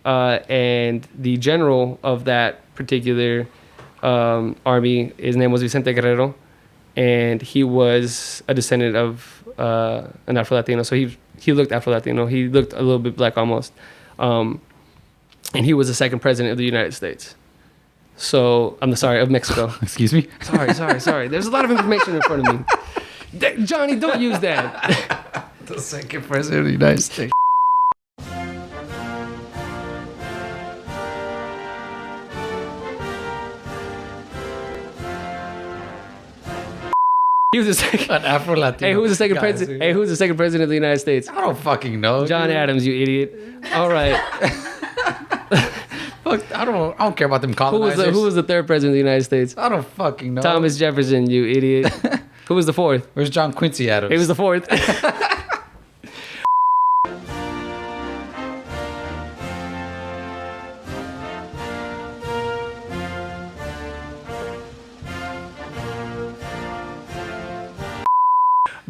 And the general of that particular army, his name was Vicente Guerrero, and he was a descendant of an Afro-Latino. So he looked Afro-Latino. He looked a little bit black almost. And he was the second president of the United States. So, I'm sorry, of Mexico. Excuse me? Sorry. There's a lot of information in front of me. Johnny, don't use that. The second president of the United States. He was the second. An Afro-Latino. Hey, who was the second president? Hey, who was the second president of the United States? I don't fucking know. John Adams, you idiot. All right. Fuck, I don't care about them colonizers. Who was the third president of the United States? I don't fucking know. Thomas Jefferson, you idiot. Who was the fourth? Where's John Quincy Adams? He was the fourth.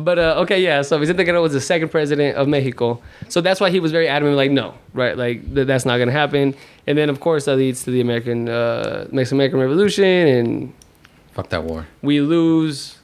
But okay, yeah. So Vicente Guerrero was the second president of Mexico, so that's why he was very adamant, like, no, right, like that's not gonna happen. And then of course that leads to the Mexican Revolution, and Fuck that war. we lose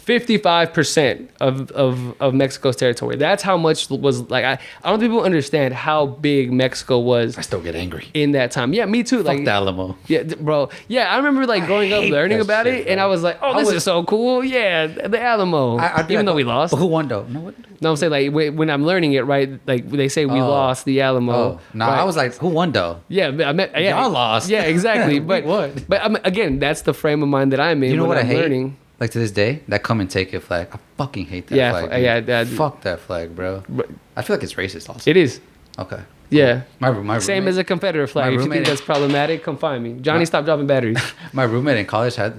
55% of Mexico's territory. That's how much was like. I don't think people understand how big Mexico was. I still get angry. In that time. Yeah, me too. Fuck Like the Alamo. Yeah, bro. Yeah, I remember like growing up learning that about shit, it, and bro. I was like, "Oh, this is so cool!" Yeah, the Alamo. Even though we lost. But who won though? No, what? No, I'm saying like when I'm learning it, right? Like they say we lost the Alamo. Oh, no, right? I was like, who won though? Yeah, I meant, yeah, Y'all lost. Yeah, exactly. But won. But again, that's the frame of mind that I'm in. You know when what I'm I hate? learning. Like to this day, that come and take it flag. I fucking hate that Yeah, flag. Dude. yeah. Fuck that flag, bro. I feel like it's racist also. It is. Okay. Yeah. My Same roommate, as a Confederate flag. If you think that's problematic, come find me. Johnny, stop dropping batteries. my roommate in college had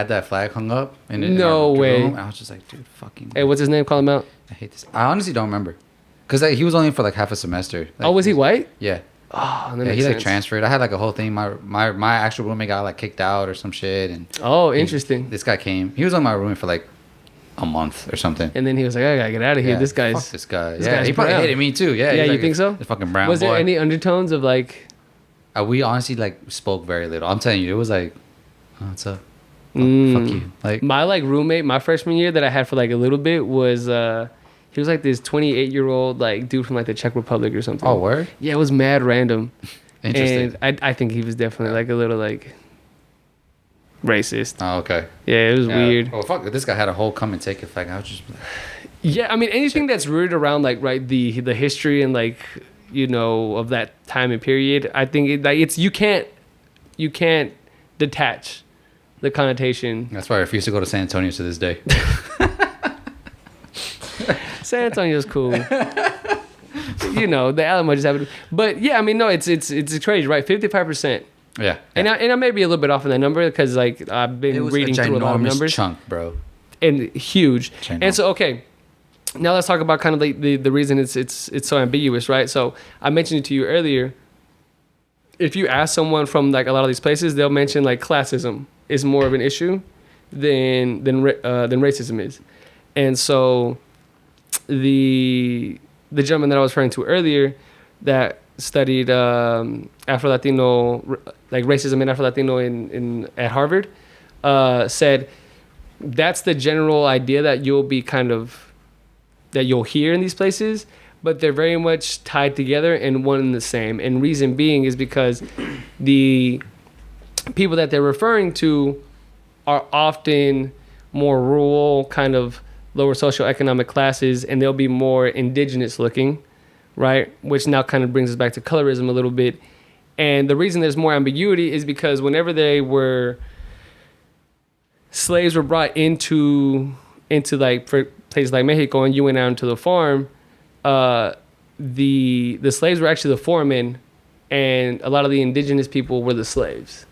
that flag hung up. No way. Room. I was just like, dude, fucking. Hey, what's his name? Call him out. I hate this. I honestly don't remember. Because he was only for like half a semester. Like, Oh, was he white? Yeah. Oh, that Yeah, makes he like sense. transferred. I had like a whole thing. My actual roommate got like kicked out or some shit, and Oh, interesting. this guy came. He was on my roommate for like a month or something. And then he was like, I gotta get out of here. Yeah, This guy's. fuck this guy. this Yeah, guy's he probably brown. hated me too. Yeah, Yeah, he's you like, think so? The fucking brown Was boy. there any undertones of like? We honestly like spoke very little. I'm telling you, it was like, oh, what's up? Fuck you. Like My like roommate, my freshman year that I had for like a little bit was he was like this 28-year-old like dude from like the Czech Republic or something. oh, word. Yeah, it was mad random. Interesting. And I think he was definitely like a little like racist. Oh, okay. Yeah, it was weird. Oh, fuck. This guy had a whole come and take it flag. I was just like, Yeah, I mean anything that's rooted around like right the history and like of that time and period. I think it's you can't detach the connotation. that's why I refuse to go to San Antonio to this day. San Antonio's cool. The Alamo just happened. But yeah, I mean, no, it's crazy, right? 55%. Yeah. And I may be a little bit off on that number because like I've been reading through a lot of numbers. Chunk, bro. And huge. Ginormous. And so okay, now let's talk about kind of like the reason it's so ambiguous, right? So I mentioned it to you earlier. If you ask someone from like a lot of these places, they'll mention like classism is more of an issue than racism is. And so the gentleman that I was referring to earlier that studied Afro-Latino, like racism and Afro-Latino at Harvard, said that's the general idea that you'll hear in these places, but they're very much tied together and one and the same. And reason being is because the people that they're referring to are often more rural, kind of lower socioeconomic classes, and they'll be more indigenous looking, right? Which now kind of brings us back to colorism a little bit. And the reason there's more ambiguity is because whenever slaves were brought into like for places like Mexico and you went out into the farm, the slaves were actually the foremen, and a lot of the indigenous people were the slaves.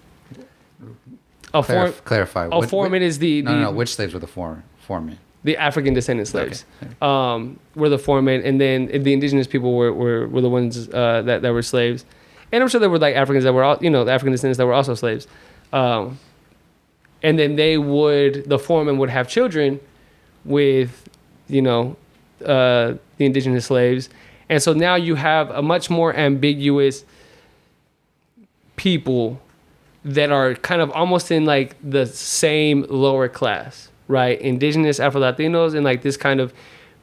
Clarify. A foreman is No. Which slaves were the foremen? The African descendant slaves. Okay. Were the foremen, and then the indigenous people were the ones that were slaves. And I'm sure there were like Africans that were the African descendants that were also slaves. And then the foreman would have children with the indigenous slaves. And so now you have a much more ambiguous people that are kind of almost in like the same lower class, right? Indigenous Afro-Latinos, and like this kind of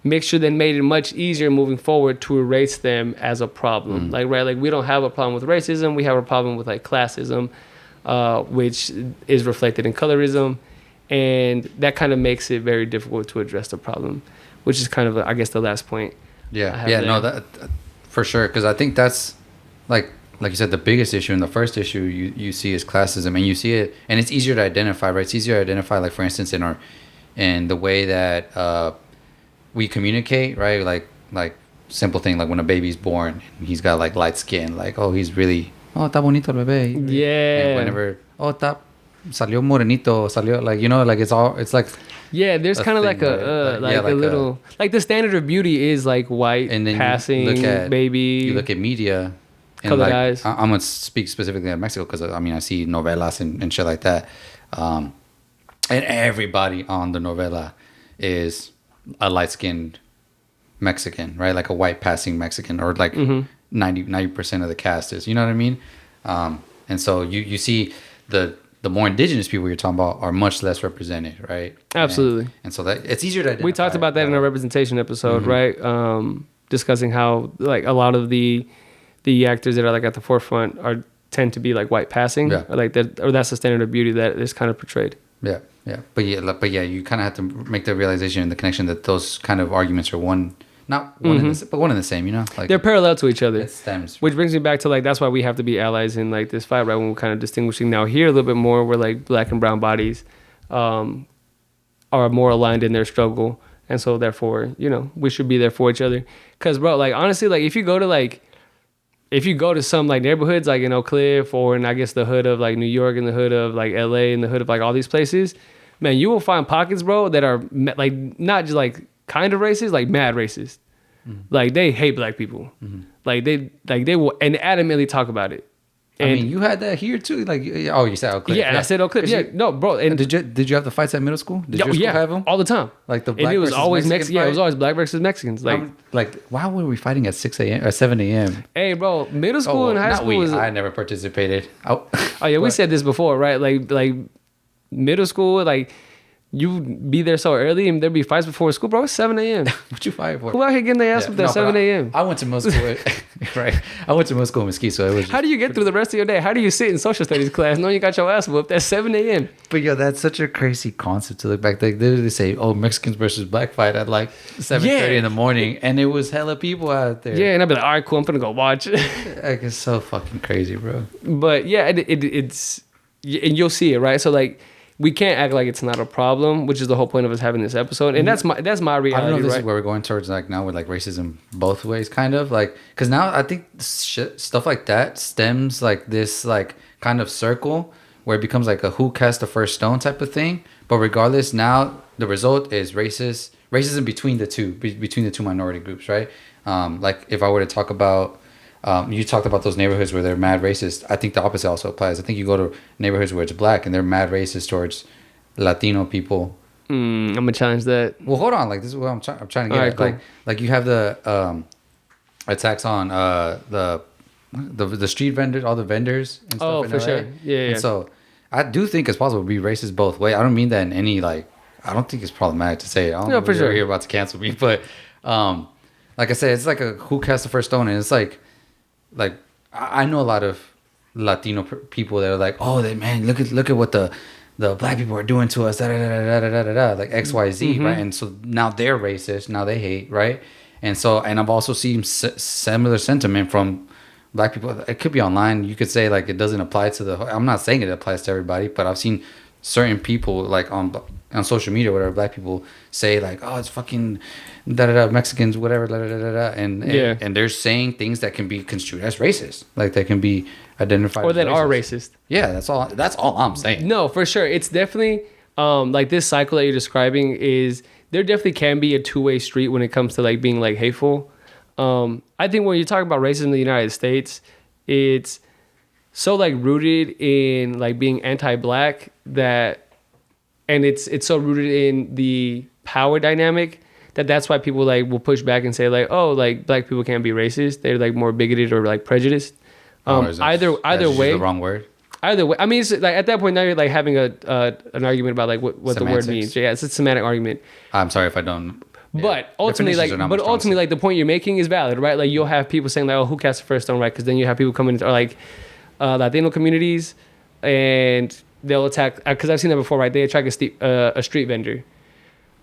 mixture that made it much easier moving forward to erase them as a problem. Like, right, like we don't have a problem with racism, we have a problem with like classism, which is reflected in colorism, and that kind of makes it very difficult to address the problem, which is kind of, I guess, the last point. That for sure, because I think that's like you said, the biggest issue and the first issue you see is classism, and you see it, and it's easier to identify, right? It's easier to identify, like for instance, in the way that we communicate, right? Like simple thing, like when a baby's born, he's got like light skin, like he's really está bonito el bebé. Yeah. And whenever está salió morenito, salió like it's like. Yeah, there's kind of like a little like the standard of beauty is like white, and then passing, baby. You look at media. And colored like, eyes. I'm gonna speak specifically of Mexico because I see novelas and shit like that, and everybody on the novela is a light skinned Mexican, right? Like a white passing Mexican, or like 90% of the cast is. You know what I mean? And so you see the more indigenous people you're talking about are much less represented, right? Absolutely. And so that it's easier to identify. We talked about that in our representation episode, right? Discussing how like a lot of the actors that are like at the forefront tend to be like white passing, or like that, or that's the standard of beauty that is kind of portrayed. Yeah. But you kind of have to make the realization and the connection that those kind of arguments are one and the same. You know, like they're parallel to each other. It stems. Which brings me back to like that's why we have to be allies in like this fight, right? When we're kind of distinguishing now here a little bit more, where like black and brown bodies are more aligned in their struggle, and so therefore, you know, we should be there for each other. Cause bro, like honestly, like if you go to some like neighborhoods like in Oak Cliff, or in I guess the hood of like New York, and the hood of like LA, and the hood of like all these places, man, you will find pockets, bro, that are like not just like kind of racist, like mad racist. Like they hate black people. Like they will and adamantly talk about it. And I mean, you had that here too. Like, oh, you said Oak Cliff. Yeah, I said Oak Cliff. Yeah, no, bro. And did you have the fights at middle school? Did your school have them all the time? Like the black and it was always Mexican. Yeah, it was always black versus Mexicans. Like why were we fighting at 6 a.m. or 7 a.m.? Hey, bro, middle school and high school was. I never participated. Oh yeah, we said this before, right? Like middle school, like. You be there so early and there'd be fights before school, bro. It's 7 a.m. What you fighting for? Who out here getting their ass whipped at 7 a.m.? I went to middle school, right? I went to middle school in Mesquite, so it was. How do you get through the rest of your day? How do you sit in social studies class knowing you got your ass whooped at 7 a.m.? But yo, that's such a crazy concept to look back. They literally say, "Oh, Mexicans versus black fight at like 7:30 in the morning," and it was hella people out there. Yeah, and I'd be like, "All right, cool, I'm gonna go watch." Like it's so fucking crazy, bro. But yeah, it's and you'll see it, right? So like. We can't act like it's not a problem, which is the whole point of us having this episode. And that's my reality, I don't know if this is where we're going towards like now with like racism both ways, kind of like, because now I think stuff like that stems like this like kind of circle where it becomes like a who cast the first stone type of thing. But regardless, now the result is racism between the two minority groups, right? Like if I were to talk about. You talked about those neighborhoods where they're mad racist. I think the opposite also applies. I think you go to neighborhoods where it's black and they're mad racist towards Latino people. I'm gonna challenge that. Well, hold on. Like this is what I'm trying to get at. Cool. Like you have the attacks on the street vendors, all the vendors and stuff. Oh, in for LA. sure. Yeah. And so I do think it's possible to be racist both ways. I don't mean that in any like. I don't think it's problematic to say it. I don't know for sure. You're about to cancel me, but like I said, it's like a who cast the first stone, and it's like I know a lot of Latino people that are like, oh, man, look at what the black people are doing to us, like XYZ, right? And so now they're racist, now they hate, right? And so, and I've also seen similar sentiment from black people. It could be online. You could say like it doesn't apply to I'm not saying it applies to everybody, but I've seen certain people like on social media, whatever, black people say like, oh, it's fucking Mexicans, whatever, and they're saying things that can be construed as racist, like they can be identified or as that racist. Are racist. Yeah, that's all I'm saying. No, for sure, it's definitely like this cycle that you're describing is there definitely can be a two-way street when it comes to like being like hateful. I think when you're talking about racism in the United States, it's so like rooted in like being anti-black and it's so rooted in the power dynamic that's why people like will push back and say like, oh, like black people can't be racist. They're like more bigoted or like prejudiced. Either way, the wrong word. Either way, I mean, it's like at that point now you're like having an argument about like what the word means. Yeah, it's a semantic argument. I'm sorry if I don't. But ultimately, like the point you're making is valid, right? Like you'll have people saying like, oh, who cast the first stone, right? Because then you have people coming into like Latino communities and they'll attack, because I've seen that before, right? They attack a street vendor.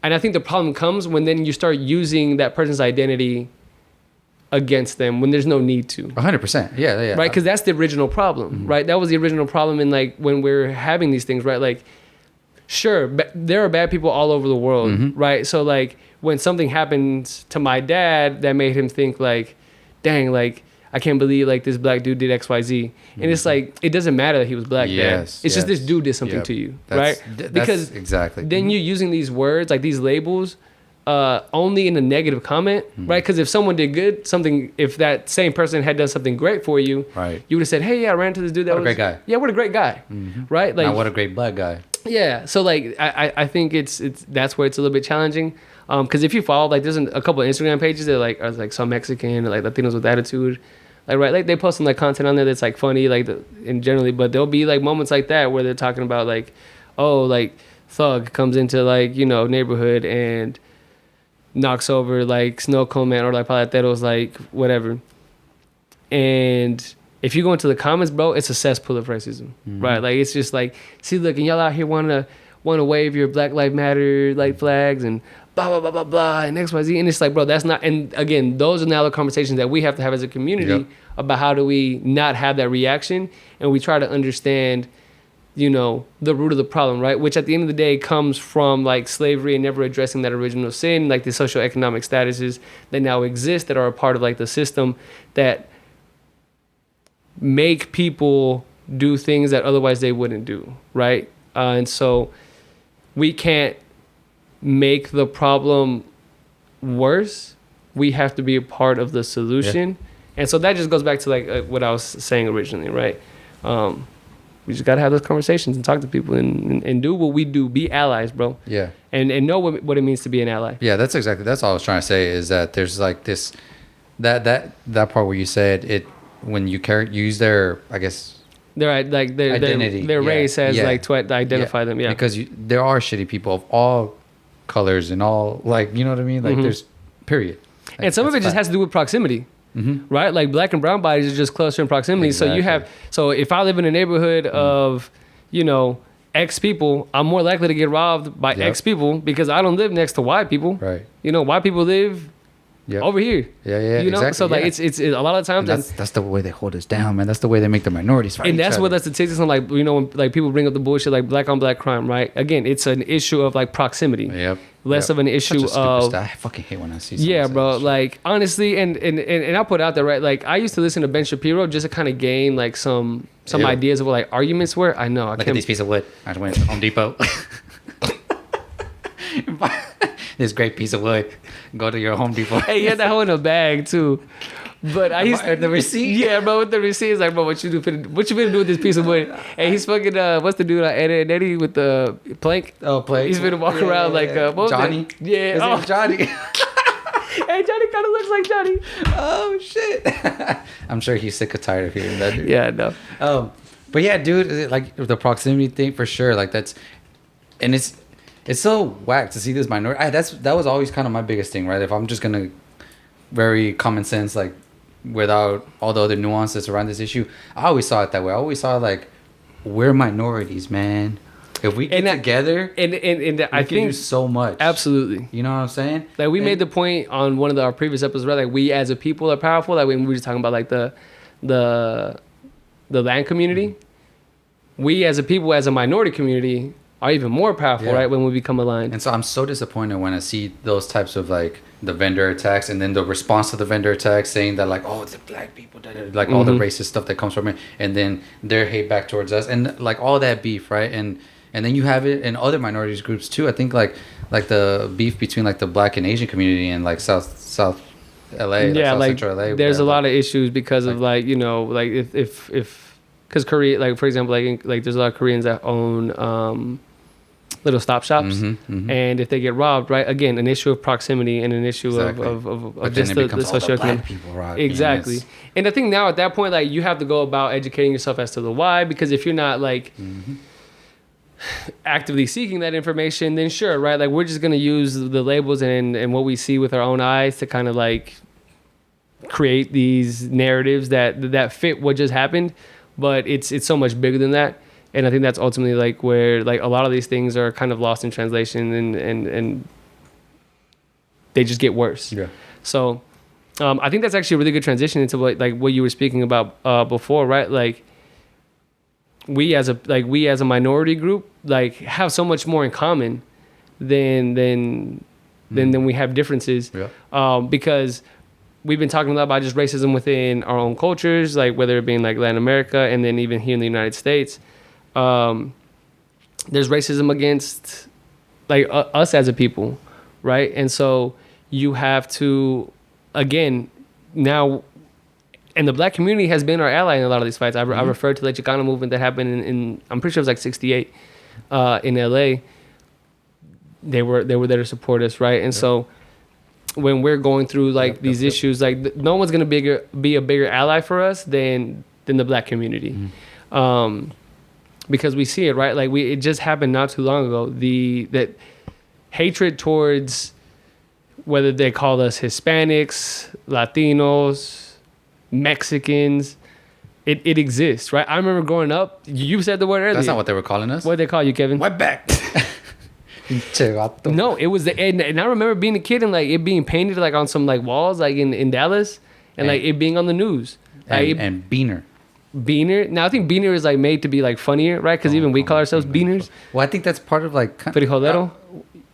And I think the problem comes when then you start using that person's identity against them when there's no need to. 100%. Yeah. Right? Because that's the original problem, right? That was the original problem in like when we're having these things, right? Like, sure, there are bad people all over the world, right? So like when something happens to my dad that made him think like, dang, like, I can't believe like this black dude did XYZ. And it's like, it doesn't matter that he was black, Dad. It's just this dude did something to you, right? Because exactly. Then you're using these words, like these labels, only in a negative comment, right? Because if someone did good, if that same person had done something great for you, right, you would have said, hey, yeah, I ran into this dude that was a great guy. Yeah, what a great guy, right? Like, what a great black guy. Yeah, so like I think it's that's where it's a little bit challenging. Because if you follow, like, there's a couple of Instagram pages that like are like some Mexican or like Latinos with attitude, like, right, like they post some like content on there that's like funny, like in generally, but there'll be like moments like that where they're talking about like, oh, like thug comes into like, you know, neighborhood and knocks over like snow cone man or like paleteros, like whatever. And if you go into the comments, bro, it's a cesspool of racism, right? Like, it's just like, see, look, and y'all out here wanna wave your Black Lives Matter like flags and blah blah blah blah blah and XYZ, and it's like, bro, that's not. And again, those are now the conversations that we have to have as a community about how do we not have that reaction, and we try to understand, you know, the root of the problem, right? Which at the end of the day comes from like slavery and never addressing that original sin, like the socioeconomic statuses that now exist that are a part of like the system that make people do things that otherwise they wouldn't do, right? And so we can't make the problem worse. We have to be a part of the solution. And so that just goes back to like what I was saying originally, right? We just got to have those conversations and talk to people and do what we do. Be allies, bro. Yeah. And know what it means to be an ally. Yeah, that's all I was trying to say, is that there's like this, that part where you said it, when you use their, I guess, their identity, their race as like to identify them. Yeah. Because there are shitty people of all colors and all, like, you know what I mean? Like there's period. Like, and some of it just has to do with proximity. Right, like black and brown bodies are just closer in proximity. Exactly. So if I live in a neighborhood of, you know, X people, I'm more likely to get robbed by X people because I don't live next to Y people. Right. You know, Y people live over here. Yeah. You know, exactly. So like it's a lot of times that's the way they hold us down, man. That's the way they make the minorities fight. And that's what the statistics on, like, you know, when like people bring up the bullshit like black on black crime, right? Again, it's an issue of like proximity. Less of an issue of. I fucking hate when I see. Yeah, bro. Like, honestly, and I'll put it out there, right? Like, I used to listen to Ben Shapiro just to kind of gain like some ideas of what like arguments were. I know. Look at these pieces of wood. I just went to Home Depot. This great piece of wood. Go to your Home Depot. Hey, you had that whole in a bag too. But I used the receipt. Yeah, bro. With the receipt, it's like, bro, what you gonna do with this piece of wood? And he's fucking what's the dude Eddie with the plank? Oh, plank. He's been walking around like Johnny. Yeah, Johnny. Hey, Johnny kind of looks like Johnny. Oh shit. I'm sure he's sick or tired of hearing that, dude. Yeah, no. But yeah, dude, like the proximity thing for sure. Like that's, and it's so whack to see this minority. That was always kind of my biggest thing, right? If I'm just gonna very common sense, like without all the other nuances around this issue, I always saw it that way. I always saw like, we're minorities, man. If we get together, and I think do so much. Absolutely. You know what I'm saying? Like we made the point on one of our previous episodes, right? Like we as a people are powerful. Like when we were just talking about like the land community, we as a people, as a minority community, are even more powerful, right? When we become aligned. And so I'm so disappointed when I see those types of like the vendor attacks, and then the response to the vendor attacks saying that like, oh, it's the black people, like all the racist stuff that comes from it, and then their hate back towards us, and like all that beef, right? And then you have it in other minorities groups too. I think like the beef between like the black and Asian community and like South LA, yeah, like like Central LA. There's a lot of issues because of like, you know, like if because Korea, like for example, like there's a lot of Koreans that own little stop shops, and if they get robbed, right, again, an issue of proximity and an issue of just the socioeconomic. Exactly. And I think now at that point, like you have to go about educating yourself as to the why, because if you're not like actively seeking that information, then sure, right, like we're just going to use the labels and what we see with our own eyes to kind of like create these narratives that fit what just happened, but it's so much bigger than that. And I think that's ultimately like where like a lot of these things are kind of lost in translation, and they just get worse. Yeah. So I think that's actually a really good transition into what you were speaking about before, right? Like we as a minority group like have so much more in common than we have differences. Yeah. Because we've been talking a lot about just racism within our own cultures, like whether it being like Latin America and then even here in the United States. There's racism against like us as a people, right? And so you have to, again, now, and the black community has been our ally in a lot of these fights. I referred to the Chicano movement that happened in I'm pretty sure it was like 68. in LA, they were there to support us, right? And so when we're going through like these issues, like no one's gonna be a bigger ally for us than the black community, because we see it, right? Like it just happened not too long ago. That hatred towards, whether they call us Hispanics, Latinos, Mexicans, it exists, right? I remember growing up, you said the word earlier. That's not what they were calling us. What did they call you, Kevin? Wetback. No, it was and I remember being a kid and like it being painted like on some like walls like in Dallas and like it being on the news. And Beaner. Beaner. Now I think Beaner is like made to be like funnier, right? Because even we call ourselves Beaners. Well, I think that's part of like Frijolero.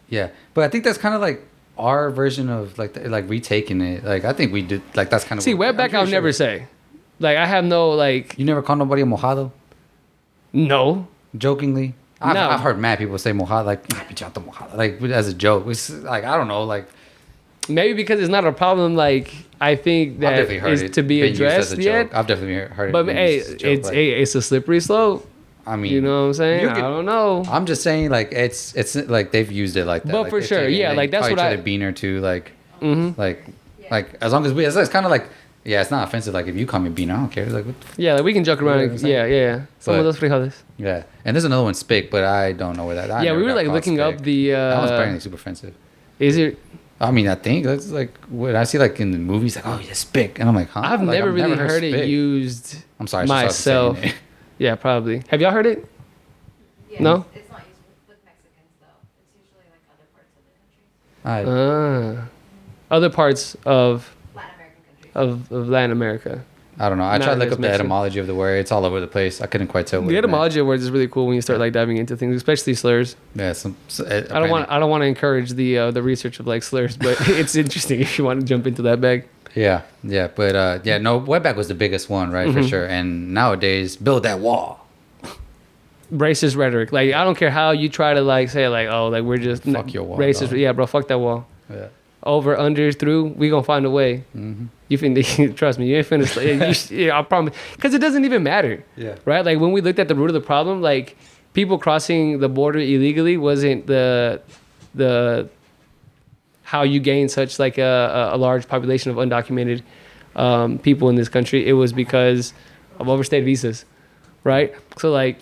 Yeah, but I think that's kind of like our version of like retaking it. Like I think we did like that's kind of. See, wetback I'll never say. Like I have no like. You never call nobody a mojado? No. Jokingly. I've heard mad people say mojado, like as a joke. It's like I don't know, like maybe because it's not a problem. Like I think that is to be addressed yet. I've definitely heard it. But hey, it's a slippery slope. I mean, you know what I'm saying? I don't know. I'm just saying, like it's like they've used it like that. But like, for sure, yeah, like that's what I. Beaner too, like, like as long as it's kind of like. Yeah, it's not offensive. Like, if you call me Beaner, I don't care. Like, like we can joke around. Yeah. Some of those frijoles. Yeah. And there's another one, Spick, but I don't know where that we were, like, looking Spick. Up the... that one's apparently super offensive. Is it? I mean, I think that's, like, what I see, like, in the movies, like, oh, yeah, Spick. And I'm like, huh? I've never really heard it used I'm sorry, myself. Yeah, probably. Have y'all heard it? Yeah, no? It's not used with Mexicans, though. It's usually, like, other parts of the country. Other parts of... Of Latin America. I don't know. I tried to look up the etymology of the word. It's all over the place. I couldn't quite tell. The etymology of words is really cool when you start like diving into things, especially slurs. Yeah, I don't want to encourage the research of like slurs, but it's interesting if you want to jump into that bag. Yeah, but wetback was the biggest one, right, for sure. And nowadays, build that wall. Racist rhetoric, like I don't care how you try to like say like like we're just fuck your wall, racist. Dog. Yeah, bro, fuck that wall. Yeah. Over, under, through, we gonna find a way. You finna trust me. You ain't finna. I promise. Because it doesn't even matter. Yeah. Right. Like when we looked at the root of the problem, like people crossing the border illegally wasn't the how you gain such like a large population of undocumented people in this country. It was because of overstayed visas. Right. So like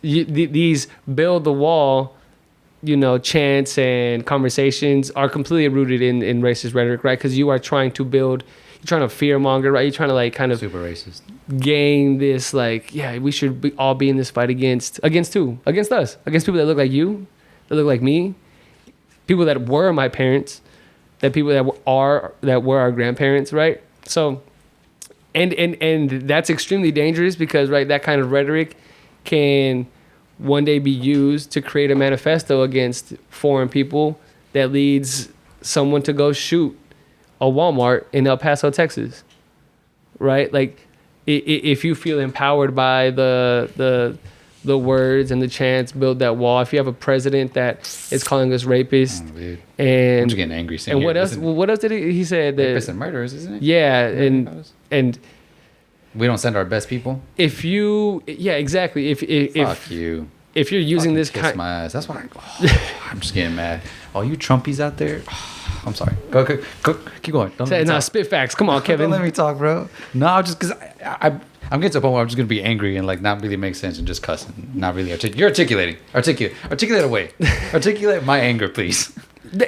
these build the wall. Chants and conversations are completely rooted in racist rhetoric, right? Because you are trying to build, you're trying to fear monger, right? You're trying to like kind of super racist gain this like, we should all be in this fight against who? Against us, against people that look like you, that look like me, people that were my parents, that people that were our grandparents, right? So, and that's extremely dangerous because right, that kind of rhetoric can one day be used to create a manifesto against foreign people that leads someone to go shoot a Walmart in El Paso, Texas, right? Like, if you feel empowered by the words and the chants, build that wall. If you have a president that is calling us rapists, and I'm just getting angry. And what else? What else did he said? Rapists and murderers, isn't it? Yeah, and we don't send our best people. Exactly. Fuck you. If you're using this kind, my ass. That's why I'm just getting mad. All you Trumpies out there. I'm sorry. Go. Keep going. Spit facts. Come on, Kevin. Don't let me talk, bro. No, just because I'm getting to a point where I'm just gonna be angry and like not really make sense and just cussing, not really You're articulating. Articulate away. Articulate my anger, please.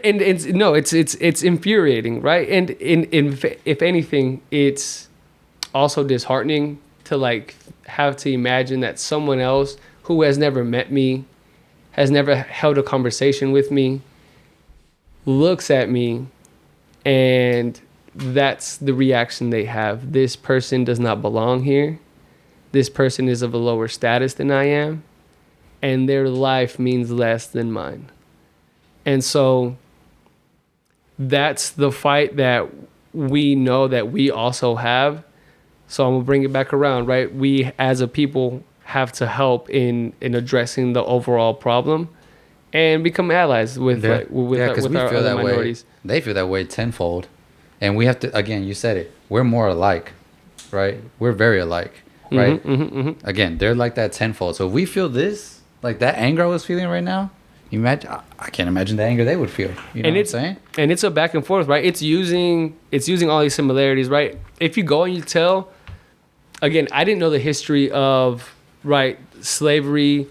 And it's infuriating, right? And if anything, it's also disheartening to like have to imagine that someone else who has never met me, has never held a conversation with me, looks at me, and that's the reaction they have. This person does not belong here. This person is of a lower status than I am, and their life means less than mine. And so that's the fight that we know that we also have. So I'm gonna bring it back around, right? We as a people have to help in addressing the overall problem and become allies with our other minorities. They feel that way tenfold. And we have to, again, you said it, we're more alike, right? We're very alike, right? Again, they're like that tenfold. So if we feel this, Like that anger I was feeling right now. You imagine? I can't imagine the anger they would feel. You know what I'm saying? And it's a back and forth, right? It's using all these similarities, right? If you go and you tell, again, I didn't know the history of slavery,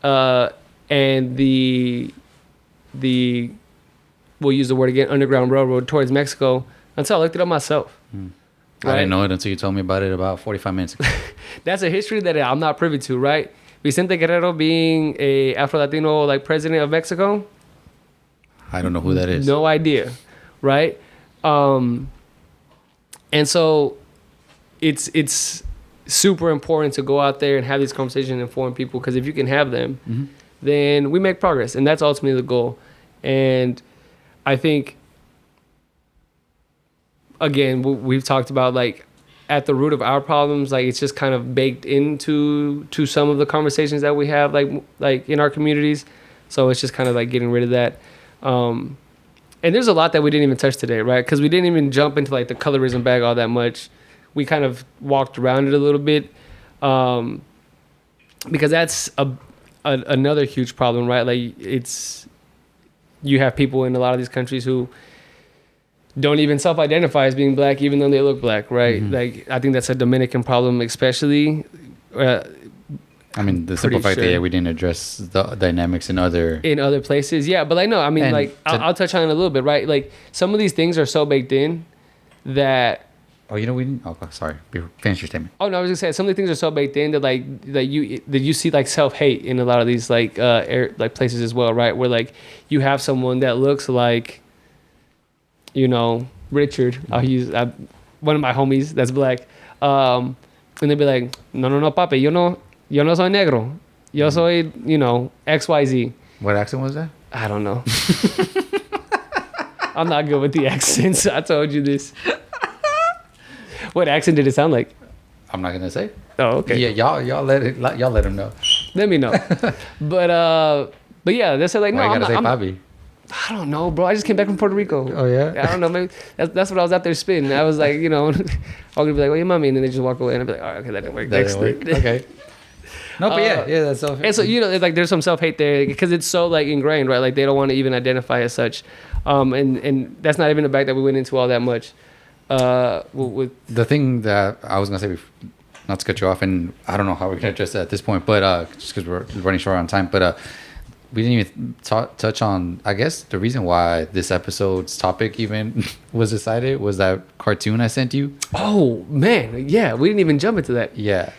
and the we'll use the word again, Underground Railroad towards Mexico until I looked it up myself. Right? I didn't know it until you told me about it about 45 minutes ago. That's a history that I'm not privy to, right? Vicente Guerrero being a Afro-Latino president of Mexico. I don't know who that is. No idea, right? And so it's super important to go out there and have these conversations and inform people, because if you can have them, then we make progress, and that's ultimately the goal. And I think, again, we've talked about at the root of our problems, it's just kind of baked into some of the conversations that we have, like in our communities. So it's just kind of getting rid of that. And there's a lot that we didn't even touch today, right? Because we didn't even jump into the colorism bag all that much. We kind of walked around it a little bit, because that's another huge problem, right? You have people in a lot of these countries who don't even self-identify as being black, even though they look black, right? I think that's a Dominican problem, especially. I mean, the simple fact that we didn't address the dynamics in other places, yeah. But no, I mean, I'll touch on it a little bit, right? Some of these things are so baked in that. Oh, we didn't. Oh, sorry. Finish your statement. Oh no, I was gonna say some of the things are so baked in that you see self-hate in a lot of these places as well, right? Where you have someone that looks like, Richard. I'll use one of my homies that's black, and they'd be like, no, papi, yo no soy negro, yo soy XYZ. What accent was that? I don't know. I'm not good with the accents. I told you this. What accent did it sound like? I'm not gonna say. Oh, okay. Yeah, y'all let him know. Let me know. But yeah, they said no. I gotta say papi. I don't know, bro. I just came back from Puerto Rico. Oh yeah. I don't know. Maybe that's what I was out there spinning. I was I'm gonna be like, "Oh, your mommy," and then they just walk away, and I'd be like, "All right, okay, that didn't work." That didn't work. Okay. No, but yeah, that's so. And so there's some self-hate there because it's so ingrained, right? They don't want to even identify as such, and that's not even the fact that we went into all that much. With the thing that I was gonna say, not to cut you off, and I don't know how we're gonna address that at this point, but just because we're running short on time, but we didn't even touch on, I guess, the reason why this episode's topic even was decided was that cartoon I sent you. Oh man, yeah, we didn't even jump into that. Yeah.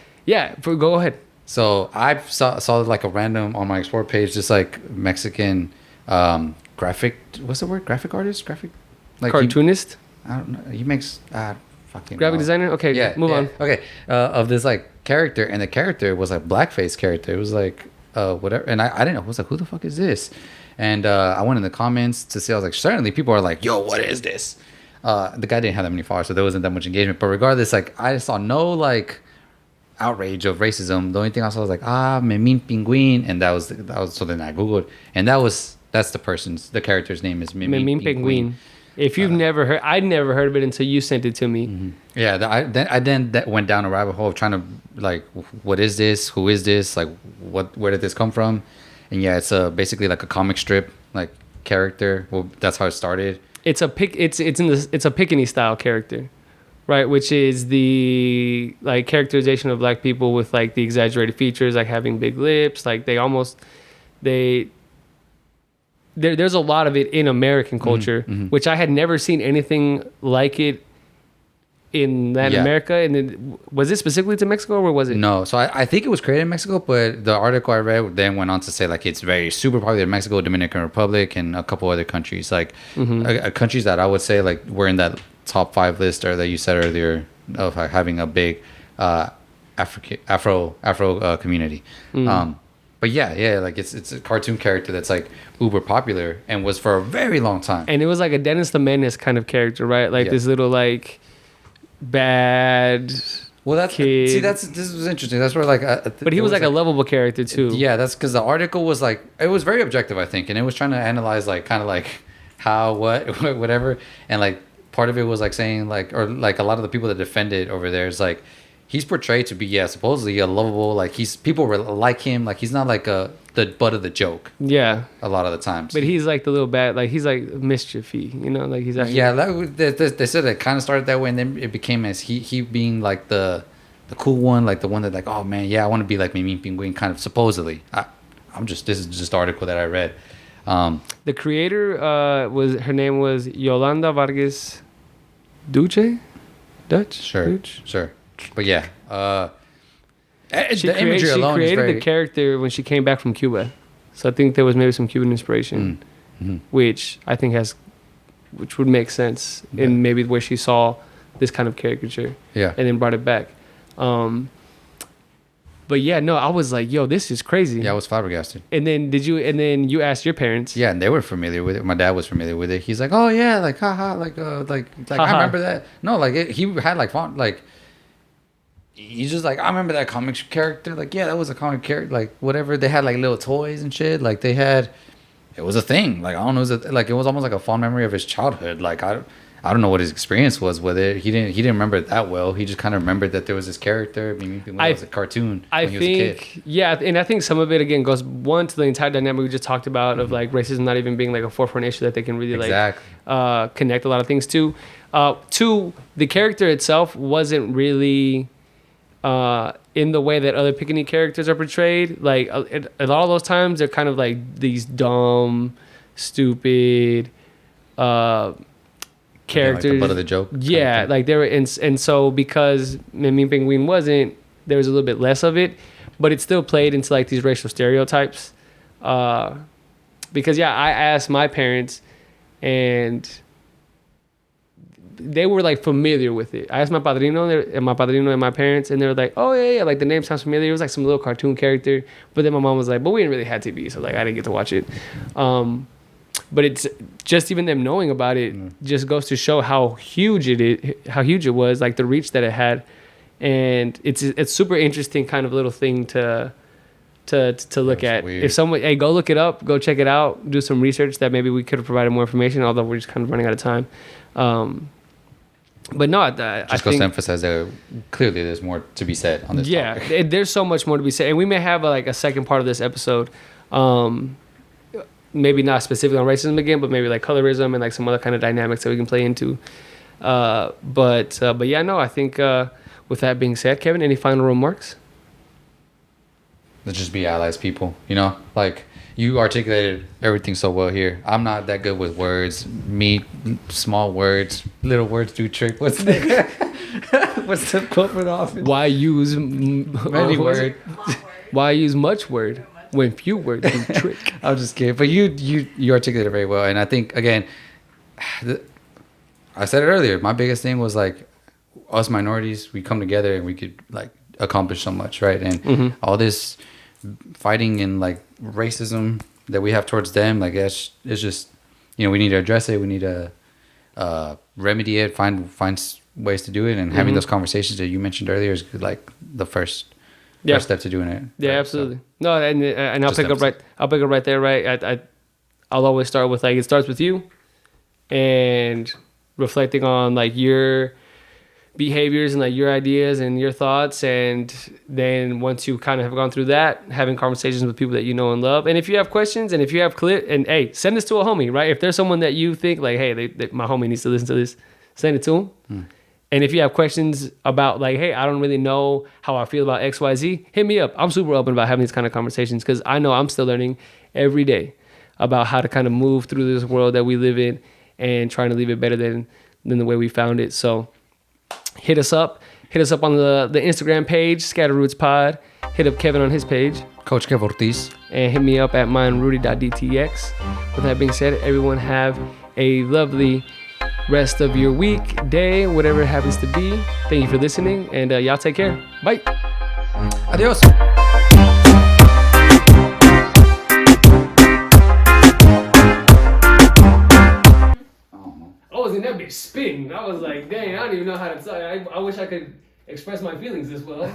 Go ahead. So I saw a random on my Explore page, just Mexican graphic. What's the word? Graphic artist? Cartoonist. I don't know. He makes fucking graphic designer. Okay, yeah. Move on. Okay, of this character, and the character was blackface character. It was whatever, and I didn't know. I was like, who the fuck is this? And I went in the comments to see. I was like, certainly people are like, yo, what is this? The guy didn't have that many followers, so there wasn't that much engagement. But regardless, I saw no outrage of racism. The only thing I saw was Memín Pinguín, and that was so then I googled, and that's the character's name is Memín Pinguín. If you've never heard, I'd never heard of it until you sent it to me. Mm-hmm. Yeah, I then went down a rabbit hole of trying to what is this? Who is this? Where did this come from? And yeah, it's basically a comic strip character. Well, that's how it started. It's a pickaninny style character, right? Which is the characterization of black people with the exaggerated features, having big lips, There's a lot of it in American culture, which I had never seen anything like it in Latin America. And then, was it specifically to Mexico, or was it? No, so I think it was created in Mexico, but the article I read then went on to say it's very super popular in Mexico, Dominican Republic, and a couple other countries. Countries that I would say were in that top 5 list, or that you said earlier, of having a big Afro community. But yeah, it's a cartoon character that's uber popular and was for a very long time. And it was a Dennis the Menace kind of character, right? This little bad. Well, kid. This was interesting. That's where but he was a lovable character too. Yeah, that's because the article was it was very objective, I think, and it was trying to analyze how, what, whatever, and part of it was saying a lot of the people that defend it over there is he's portrayed to be supposedly a lovable, people like him, he's not the the butt of the joke. Yeah. A lot of the times. But he's like the little bad, like he's like mischiefy, you know, like he's actually. Yeah, they said it kind of started that way, and then it became as he being like the cool one, like the one that like, oh man, yeah, I want to be like Memín Pinguín, kind of supposedly. This is just the article that I read. The creator her name was Yolanda Vargas Dutch. Sure. But yeah, she created the character when she came back from Cuba, so I think there was maybe some Cuban inspiration, which I think which would make sense in maybe where she saw this kind of caricature, and then brought it back. But yeah, no, I was like, yo, this is crazy. Yeah, I was flabbergasted. And then you asked your parents? Yeah, and they were familiar with it. My dad was familiar with it. He's like, oh yeah, like haha, like I remember that. No, like he had like font, like he's just like, I remember that comic character. Like, yeah, that was a comic character. Like whatever, they had like little toys and shit. Like it was a thing. Like I don't know, it was almost like a fond memory of his childhood. Like I don't know what his experience was with it. He didn't remember it that well. He just kind of remembered that there was this character. It was a cartoon when he was a kid. Yeah, and I think some of it again goes to the entire dynamic we just talked about of like racism not even being like a forefront issue that they can really connect a lot of things to. Two, the character itself wasn't really in the way that other pickaninny characters are portrayed. Like a lot of those times they're kind of like these dumb, stupid. Characters, like the butt of the joke. Yeah, like there were, and so because Memín Pinguín wasn't, there was a little bit less of it, but it still played into like these racial stereotypes. Because yeah, I asked my parents, and they were like familiar with it. I asked my padrino and my parents, and they were like, "Oh yeah, like the name sounds familiar." It was like some little cartoon character, but then my mom was like, "But we didn't really have TV, so like I didn't get to watch it." But it's just even them knowing about it just goes to show how huge it was, like the reach that it had, and it's super interesting kind of little thing to look at. Weird. If someone, hey, go look it up, go check it out, do some research that maybe we could have provided more information, although we're just kind of running out of time. But no, I just goes to emphasize that clearly there's more to be said on this. Yeah, topic. There's so much more to be said, and we may have a second part of this episode. Maybe not specifically on racism again, but maybe like colorism and like some other kind of dynamics that we can play into. But yeah, no, I think with that being said, Kevin, any final remarks? Let's just be allies, people. You know, like you articulated everything so well here. I'm not that good with words. Small words, little words do trick. What's the quote for the office? Why use many words? Why use much word? When few words do trick. I'm just kidding. But you articulated very well. And I think, again, I said it earlier, my biggest thing was like us minorities, we come together and we could like accomplish so much, right? And all this fighting and like racism that we have towards them, like it's just, we need to address it. We need to remedy it, find ways to do it. And having those conversations that you mentioned earlier is like the first step to doing it. Yeah, right? Absolutely. So, no, and I'll pick up right there. Right, I'll always start with like it starts with you, and reflecting on like your behaviors and like your ideas and your thoughts, and then once you kind of have gone through that, having conversations with people that you know and love. And if you have questions and if you have and hey, send this to a homie, right? If there's someone that you think like, hey, my homie needs to listen to this, send it to him. And if you have questions about like, hey, I don't really know how I feel about XYZ, hit me up. I'm super open about having these kind of conversations because I know I'm still learning every day about how to kind of move through this world that we live in and trying to leave it better than the way we found it. So hit us up on the Instagram page, Scatterroots Pod. Hit up Kevin on his page, Coach Kev Ortiz. And hit me up at minerudy.dtx. With that being said, everyone have a lovely rest of your week, day, whatever it happens to be. Thank you for listening, and y'all take care. Bye. Adios. I was in that bitch spitting. I was like, dang, I don't even know how to talk. I wish I could express my feelings this well.